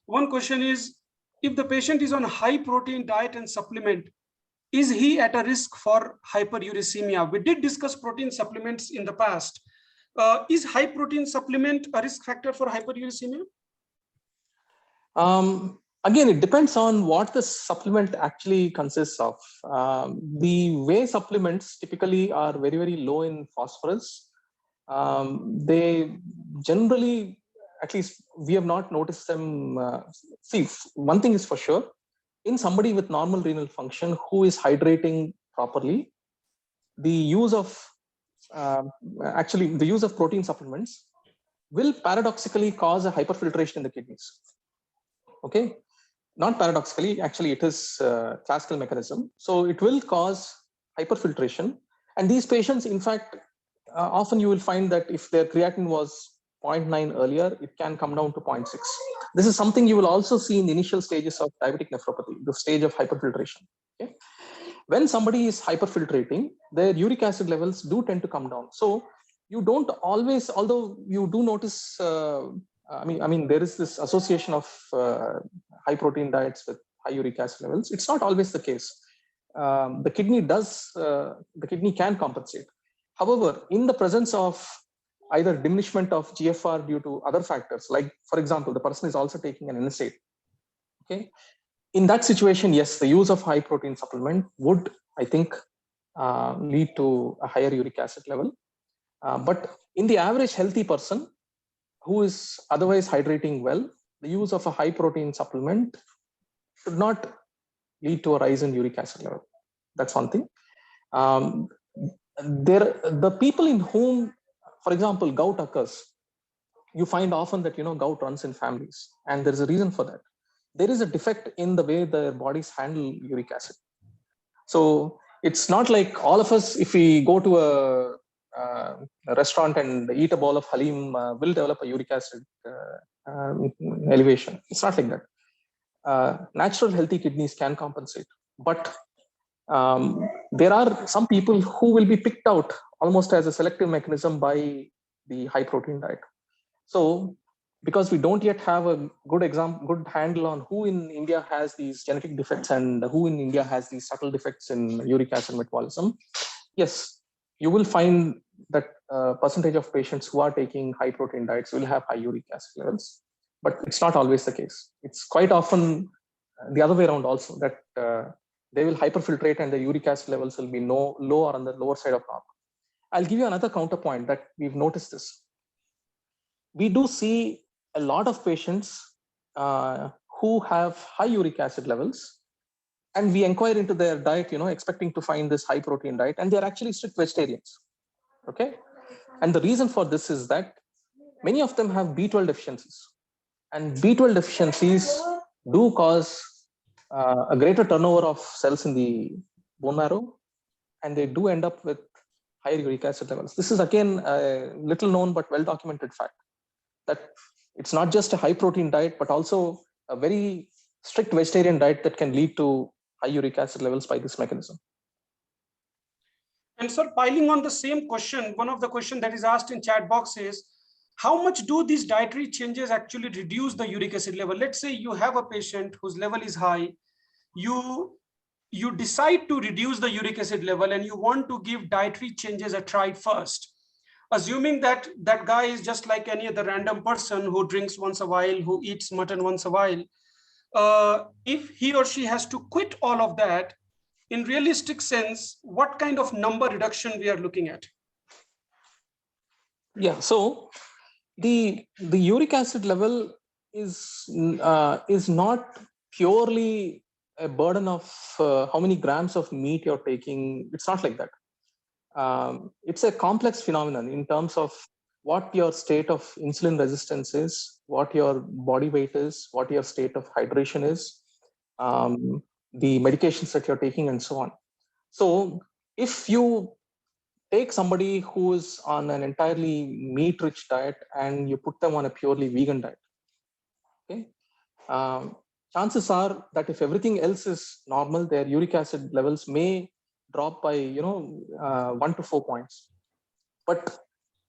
One question is, if the patient is on a high protein diet and supplement, is he at a risk for hyperuricemia? We did discuss protein supplements in the past. Is high protein supplement a risk factor for hyperuricemia? Again, it depends on what the supplement actually consists of. The whey supplements typically are very, very low in phosphorus. They generally, at least we have not noticed them. See, one thing is for sure, in somebody with normal renal function who is hydrating properly, the use of protein supplements will paradoxically cause a hyperfiltration in the kidneys. Okay, not paradoxically, actually it is a classical mechanism. So it will cause hyperfiltration, and these patients, in fact, often you will find that if their creatinine was 0.9 earlier, it can come down to 0.6. This is something you will also see in the initial stages of diabetic nephropathy, the stage of hyperfiltration. Okay? When somebody is hyperfiltrating, their uric acid levels do tend to come down. So you don't always, although you do notice, I mean, there is this association of high protein diets with high uric acid levels. It's not always the case. The kidney can compensate. However, in the presence of either diminishment of GFR due to other factors, like, for example, the person is also taking an NSAID. Okay, in that situation, yes, the use of high protein supplement would, I think, lead to a higher uric acid level. But in the average healthy person who is otherwise hydrating well, the use of a high protein supplement should not lead to a rise in uric acid level. That's one thing. The people in whom, for example, gout occurs, you find often that gout runs in families, and there is a reason for that. There is a defect in the way their bodies handle uric acid. So it's not like all of us, if we go to a restaurant and eat a bowl of halim, will develop a uric acid elevation. It's not like that. Natural healthy kidneys can compensate, but there are some people who will be picked out almost as a selective mechanism by the high protein diet. So because we don't yet have a good handle on who in India has these genetic defects and who in India has these subtle defects in uric acid metabolism, yes, you will find that percentage of patients who are taking high protein diets will have high uric acid levels, but it's not always the case. It's quite often the other way around also, that they will hyperfiltrate and the uric acid levels will be low or on the lower side of normal. I'll give you another counterpoint that we've noticed this. We do see a lot of patients who have high uric acid levels, and we inquire into their diet, expecting to find this high protein diet, and they're actually strict vegetarians. Okay. And the reason for this is that many of them have B12 deficiencies, and B12 deficiencies do cause a greater turnover of cells in the bone marrow, and they do end up with higher uric acid levels. This is again a little known but well documented fact, that it's not just a high protein diet, but also a very strict vegetarian diet that can lead to high uric acid levels by this mechanism. And sir, piling on the same question, one of the questions that is asked in chat box is, how much do these dietary changes actually reduce the uric acid level? Let's say you have a patient whose level is high, you decide to reduce the uric acid level and you want to give dietary changes a try first. Assuming that that guy is just like any other random person who drinks once a while, who eats mutton once a while, if he or she has to quit all of that, in realistic sense, what kind of number reduction we are looking at? Yeah, so the uric acid level is not purely a burden of how many grams of meat you're taking. It's not like that. It's a complex phenomenon in terms of what your state of insulin resistance is, what your body weight is, what your state of hydration is, the medications that you're taking, and so on. So if you take somebody who is on an entirely meat-rich diet and you put them on a purely vegan diet, okay, chances are that if everything else is normal, their uric acid levels may drop by 1 to 4 points. But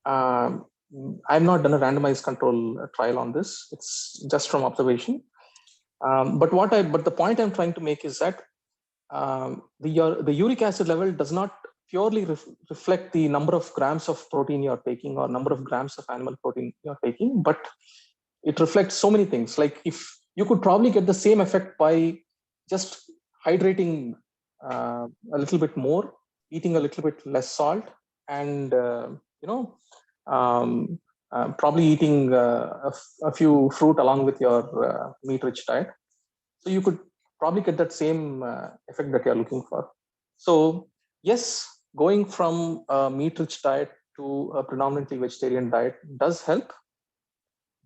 I've not done a randomized control trial on this. It's just from observation. But the point I'm trying to make is that the uric acid level does not purely reflect the number of grams of protein you're taking or number of grams of animal protein you're taking, but it reflects so many things. Like if you could probably get the same effect by just hydrating a little bit more, eating a little bit less salt, and probably eating a few fruit along with your meat-rich diet. So you could probably get that same effect that you're looking for. So yes, going from a meat-rich diet to a predominantly vegetarian diet does help,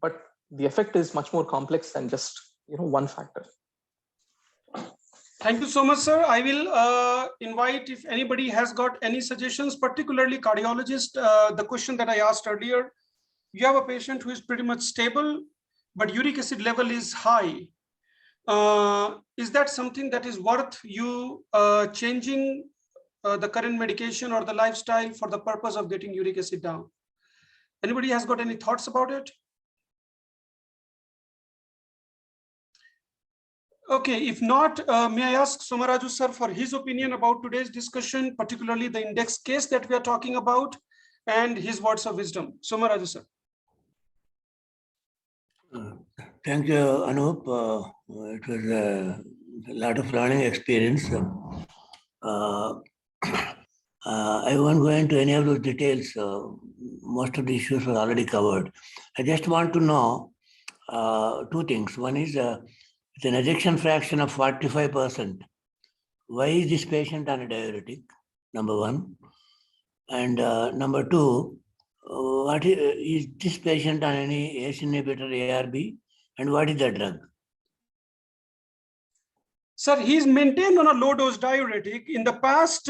but the effect is much more complex than just one factor. Thank you so much, sir. I will invite if anybody has got any suggestions, particularly cardiologist. The question that I asked earlier, you have a patient who is pretty much stable, but uric acid level is high. Is that something that is worth you changing the current medication or the lifestyle for the purpose of getting uric acid down? Anybody has got any thoughts about it? Okay, if not, may I ask Somaraju sir for his opinion about today's discussion, particularly the index case that we are talking about, and his words of wisdom. Somaraju sir. Thank you, Anoop. It was a lot of learning experience. I won't go into any of those details. Most of the issues were already covered. I just want to know two things. One is, with an ejection fraction of 45%. Why is this patient on a diuretic? Number one. And number two, what is this patient on any ACE inhibitor, ARB? And what is the drug? Sir, he's maintained on a low dose diuretic. In the past,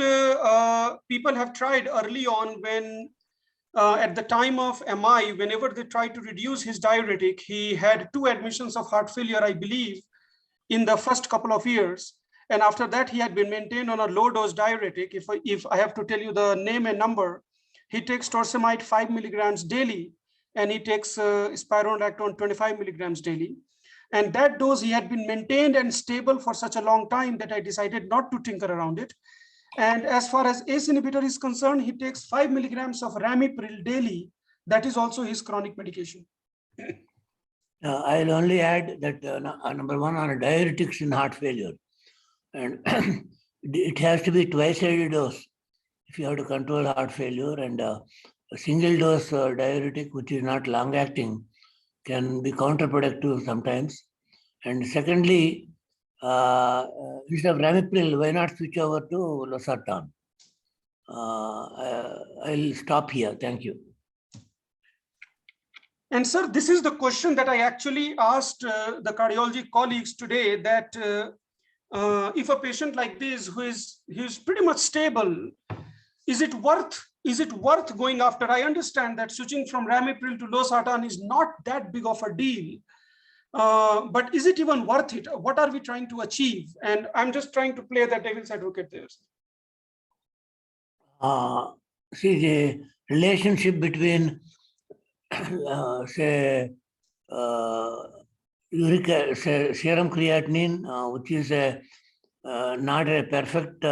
people have tried early on when at the time of MI, whenever they tried to reduce his diuretic, he had 2 admissions of heart failure, I believe, in the first couple of years. And after that, he had been maintained on a low dose diuretic. If I have to tell you the name and number, he takes torsemide 5 milligrams daily, and he takes spironolactone 25 milligrams daily. And that dose, he had been maintained and stable for such a long time that I decided not to tinker around it. And as far as ACE inhibitor is concerned, he takes 5 milligrams of ramipril daily. That is also his chronic medication. I'll only add that number one, on a diuretics in heart failure. And it has to be twice a dose if you have to control heart failure. And a single dose diuretic, which is not long acting, can be counterproductive sometimes. And secondly, instead of ramipril, why not switch over to losartan? I'll stop here. Thank you. And sir, this is the question that I actually asked the cardiology colleagues today, that if a patient like this who's pretty much stable, is it worth going after? I understand that switching from ramipril to losartan is not that big of a deal, but is it even worth it? What are we trying to achieve? And I'm just trying to play the devil's advocate there. See, the relationship between say uric serum creatinine, which is not a perfect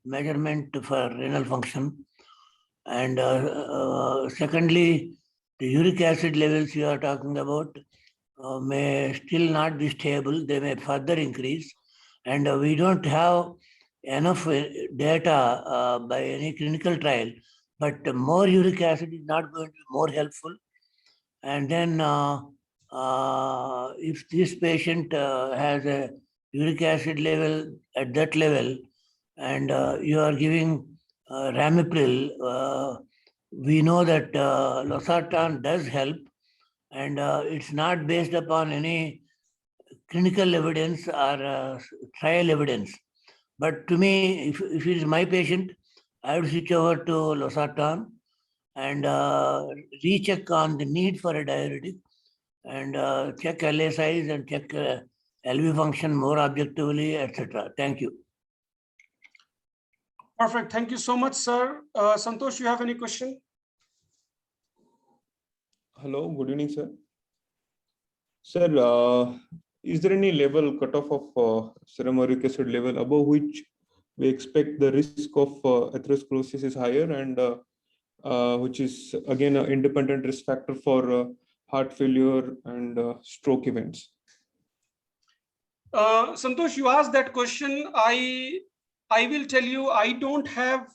measurement for renal function, and secondly, the uric acid levels you are talking about may still not be stable. They may further increase, and we don't have enough data by any clinical trial, but more uric acid is not going to be more helpful. And then if this patient has a uric acid level at that level, and you are giving ramipril, we know that losartan does help, and it's not based upon any clinical evidence or trial evidence. But to me, if it is my patient, I would switch over to losartan and recheck on the need for a diuretic, and check LSIs and check LV function more objectively, etc. Thank you. Perfect. Thank you so much, sir. Santosh, you have any question? Hello, good evening, sir. Sir, is there any level cutoff of serum uric acid level above which we expect the risk of atherosclerosis is higher, and which is again an independent risk factor for heart failure and stroke events? Santosh, you asked that question. I will tell you, I don't have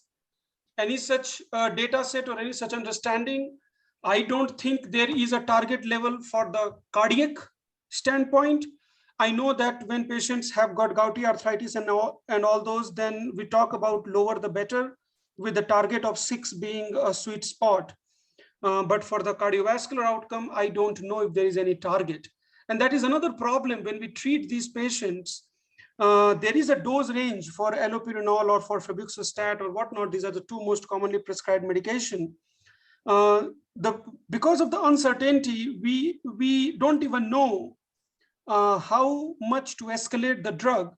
any such data set or any such understanding. I don't think there is a target level for the cardiac standpoint. I know that when patients have got gouty arthritis and all those, then we talk about lower the better, with the target of 6 being a sweet spot. But for the cardiovascular outcome, I don't know if there is any target. And that is another problem when we treat these patients. There is a dose range for allopurinol or for febuxostat or whatnot. These are the 2 most commonly prescribed medication. Because of the uncertainty, we don't even know how much to escalate the drug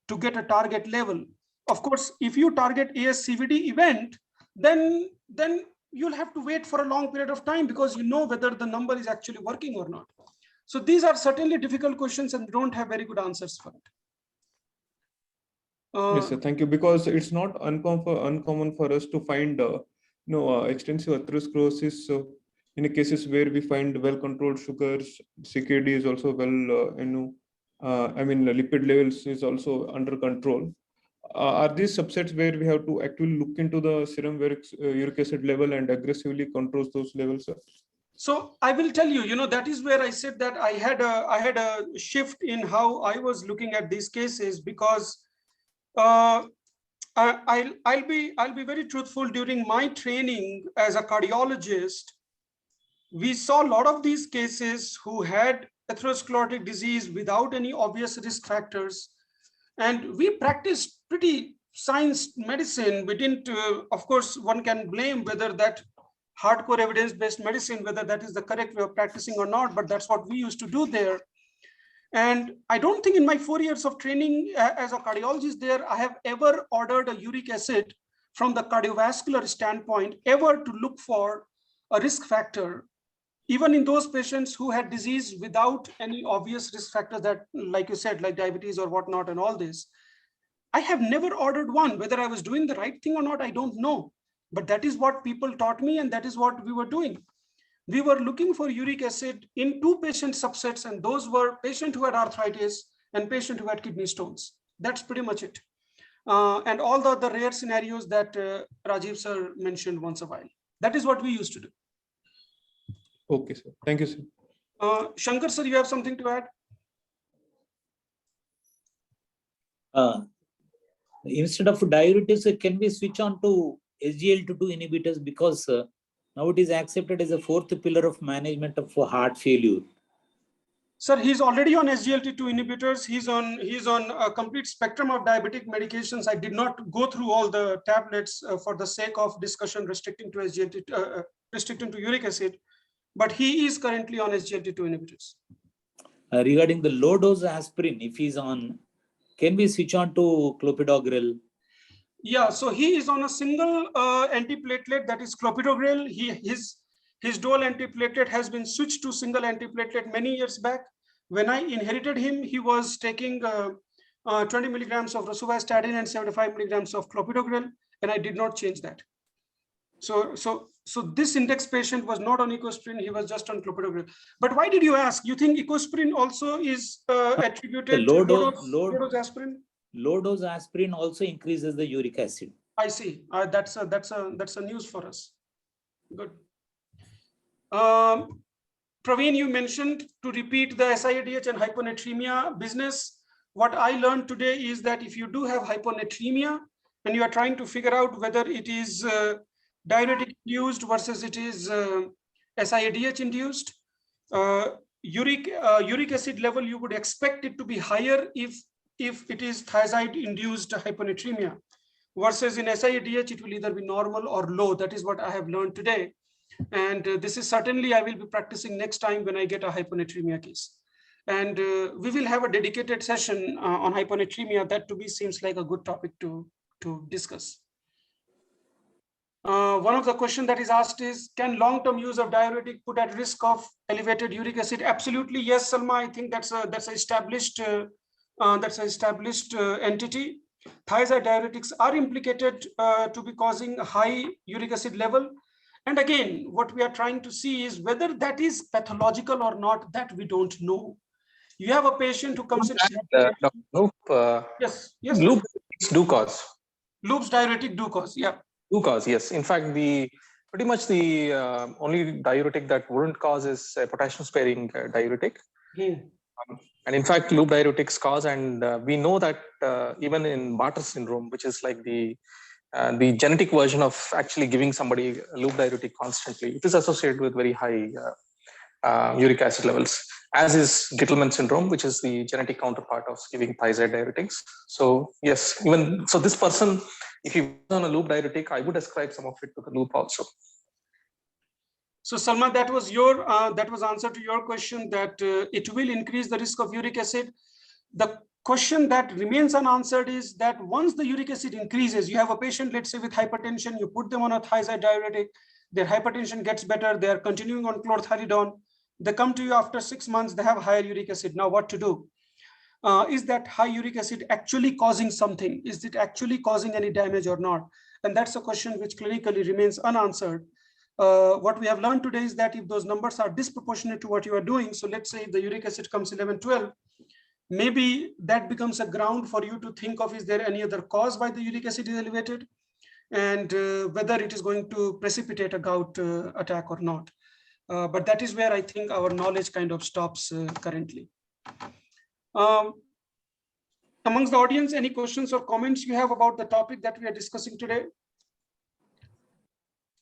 to get a target level. Of course, if you target ASCVD event, then you'll have to wait for a long period of time because you know whether the number is actually working or not. So these are certainly difficult questions and we don't have very good answers for it. Yes, sir. Thank you. Because it's not uncommon for us to find extensive atherosclerosis. So in cases where we find well-controlled sugars, CKD is also well, lipid levels is also under control. Are these subsets where we have to actually look into the serum uric acid level and aggressively control those levels, sir? So I will tell you, that is where I said that I had a shift in how I was looking at these cases, because I'll be very truthful. During my training as a cardiologist, we saw a lot of these cases who had atherosclerotic disease without any obvious risk factors, and we practiced pretty science medicine. We didn't, of course, one can blame whether that hardcore evidence-based medicine, whether that is the correct way of practicing or not, but that's what we used to do there. And I don't think in my 4 years of training as a cardiologist there, I have ever ordered a uric acid from the cardiovascular standpoint, ever to look for a risk factor, even in those patients who had disease without any obvious risk factors that, like you said, like diabetes or whatnot and all this. I have never ordered one. Whether I was doing the right thing or not, I don't know. But that is what people taught me, and that is what we were doing. We were looking for uric acid in two patient subsets, and those were patient who had arthritis and patient who had kidney stones. That's pretty much it. And all the other rare scenarios that Rajiv sir mentioned once a while. That is what we used to do. Okay, sir. Thank you, sir. Shankar sir, you have something to add? Instead of diuretics, can we switch on to SGLT2 inhibitors, because now it is accepted as a fourth pillar of management of heart failure? Sir, he's already on SGLT2 inhibitors. He's on a complete spectrum of diabetic medications. I did not go through all the tablets for the sake of discussion restricting to restricting to uric acid, but he is currently on SGLT2 inhibitors. Regarding the low dose aspirin, if he's on, can we switch on to clopidogrel? Yeah, so he is on a single antiplatelet, that is clopidogrel. His dual antiplatelet has been switched to single antiplatelet many years back. When I inherited him, he was taking 20 milligrams of rosuvastatin and 75 milligrams of clopidogrel, and I did not change that. So this index patient was not on ecosprin, he was just on clopidogrel. But why did you ask? You think ecosprin also is attributed to low dose aspirin? Low dose aspirin also increases the uric acid. I see. That's a news for us. Good. Praveen, you mentioned to repeat the SIADH and hyponatremia business. What I learned today is that if you do have hyponatremia and you are trying to figure out whether it is diuretic induced versus it is SIADH induced, uric acid level, you would expect it to be higher if it is thiazide induced hyponatremia, versus in SIADH it will either be normal or low. That is what I have learned today. And this is certainly I will be practicing next time when I get a hyponatremia case. And we will have a dedicated session on hyponatremia. That to me seems like a good topic to discuss. One of the questions that is asked is, can long-term use of diuretic put at risk of elevated uric acid? Absolutely, yes, Salma. I think that's an established entity. Thiazide diuretics are implicated to be causing a high uric acid level. And again, what we are trying to see is whether that is pathological or not, that we don't know. You have a patient who comes in. Dr. Anoop, yes. Loops do cause. Loops diuretic do cause, yeah. Do cause, yes. In fact, pretty much the only diuretic that wouldn't cause is a potassium-sparing diuretic. And in fact, loop diuretics cause, and we know that even in Bartter syndrome, which is like the genetic version of actually giving somebody a loop diuretic constantly, it is associated with very high uric acid levels, as is Gitelman syndrome, which is the genetic counterpart of giving thiazide diuretics. So yes, even so, this person, if he was on a loop diuretic, I would ascribe some of it to the loop also. So Salma, that was your answer to your question, that it will increase the risk of uric acid. The question that remains unanswered is that once the uric acid increases, you have a patient, let's say with hypertension, you put them on a thiazide diuretic, their hypertension gets better, they are continuing on chlorthalidone, they come to you after 6 months, they have higher uric acid. Now what to do? Is that high uric acid actually causing something? Is it actually causing any damage or not? And that's a question which clinically remains unanswered. What we have learned today is that if those numbers are disproportionate to what you are doing, so let's say if the uric acid comes 11, 12, maybe that becomes a ground for you to think of, is there any other cause why the uric acid is elevated, and whether it is going to precipitate a gout attack or not. But that is where I think our knowledge kind of stops currently. Amongst the audience, any questions or comments you have about the topic that we are discussing today?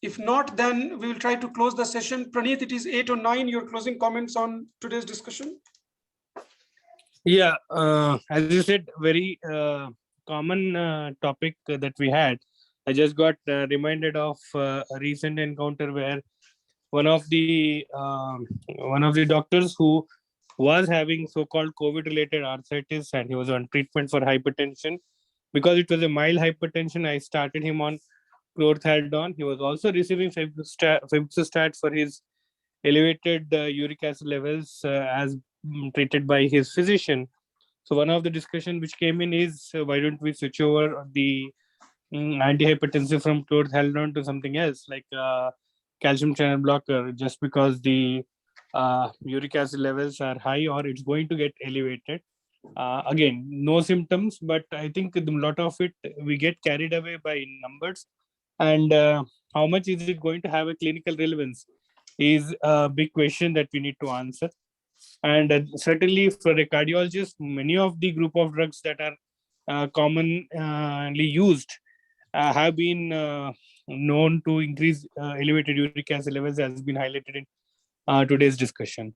If not, then we will try to close the session. Praneeth, it is 8 or 9. Your closing comments on today's discussion? Yeah, as you said, very common topic that we had. I just got reminded of a recent encounter where one of the doctors who was having so-called COVID-related arthritis, and he was on treatment for hypertension. Because it was a mild hypertension, I started him on chlorthalidone. He was also receiving febuxostat for his elevated uric acid levels as treated by his physician. So one of the discussion which came in is why don't we switch over the antihypertensive from chlorthalidone to something else like calcium channel blocker, just because the uric acid levels are high or it's going to get elevated. Again, no symptoms, but I think a lot of it we get carried away by numbers, and how much is it going to have a clinical relevance is a big question that we need to answer. And certainly for a cardiologist, many of the group of drugs that are commonly used have been known to increase elevated uric acid levels, as has been highlighted in today's discussion.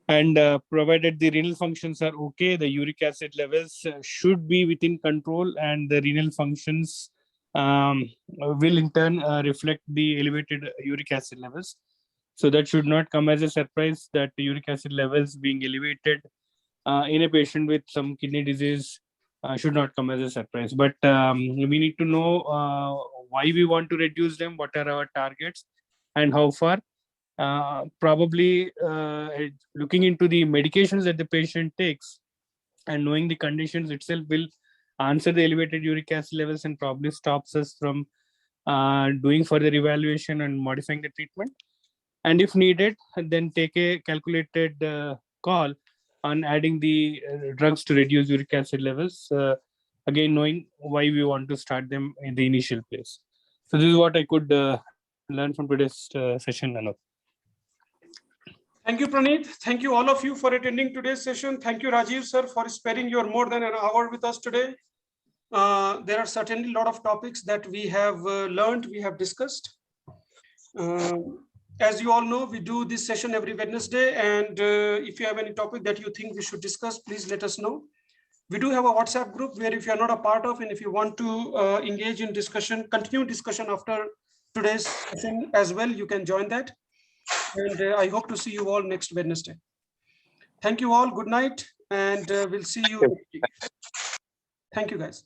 And provided the renal functions are okay, the uric acid levels should be within control, and the renal functions will in turn reflect the elevated uric acid levels. So that should not come as a surprise that the uric acid levels being elevated in a patient with some kidney disease should not come as a surprise. But we need to know why we want to reduce them, what are our targets, and how far. Probably looking into the medications that the patient takes and knowing the conditions itself will answer the elevated uric acid levels and probably stops us from doing further evaluation and modifying the treatment. And if needed, then take a calculated call on adding the drugs to reduce uric acid levels, again knowing why we want to start them in the initial place. So this is what I could learn from today's session, Anoop. Thank you, Praneeth. Thank you all of you for attending today's session. Thank you, Rajiv sir, for sparing your more than an hour with us today. There are certainly a lot of topics that we have learned, we have discussed. As you all know, we do this session every Wednesday, and if you have any topic that you think we should discuss, please let us know. We do have a WhatsApp group where if you're not a part of, and if you want to engage in discussion, continue discussion after today's session as well, you can join that. And I hope to see you all next Wednesday. Thank you all. Good night. And we'll see you next week. Thank you, guys.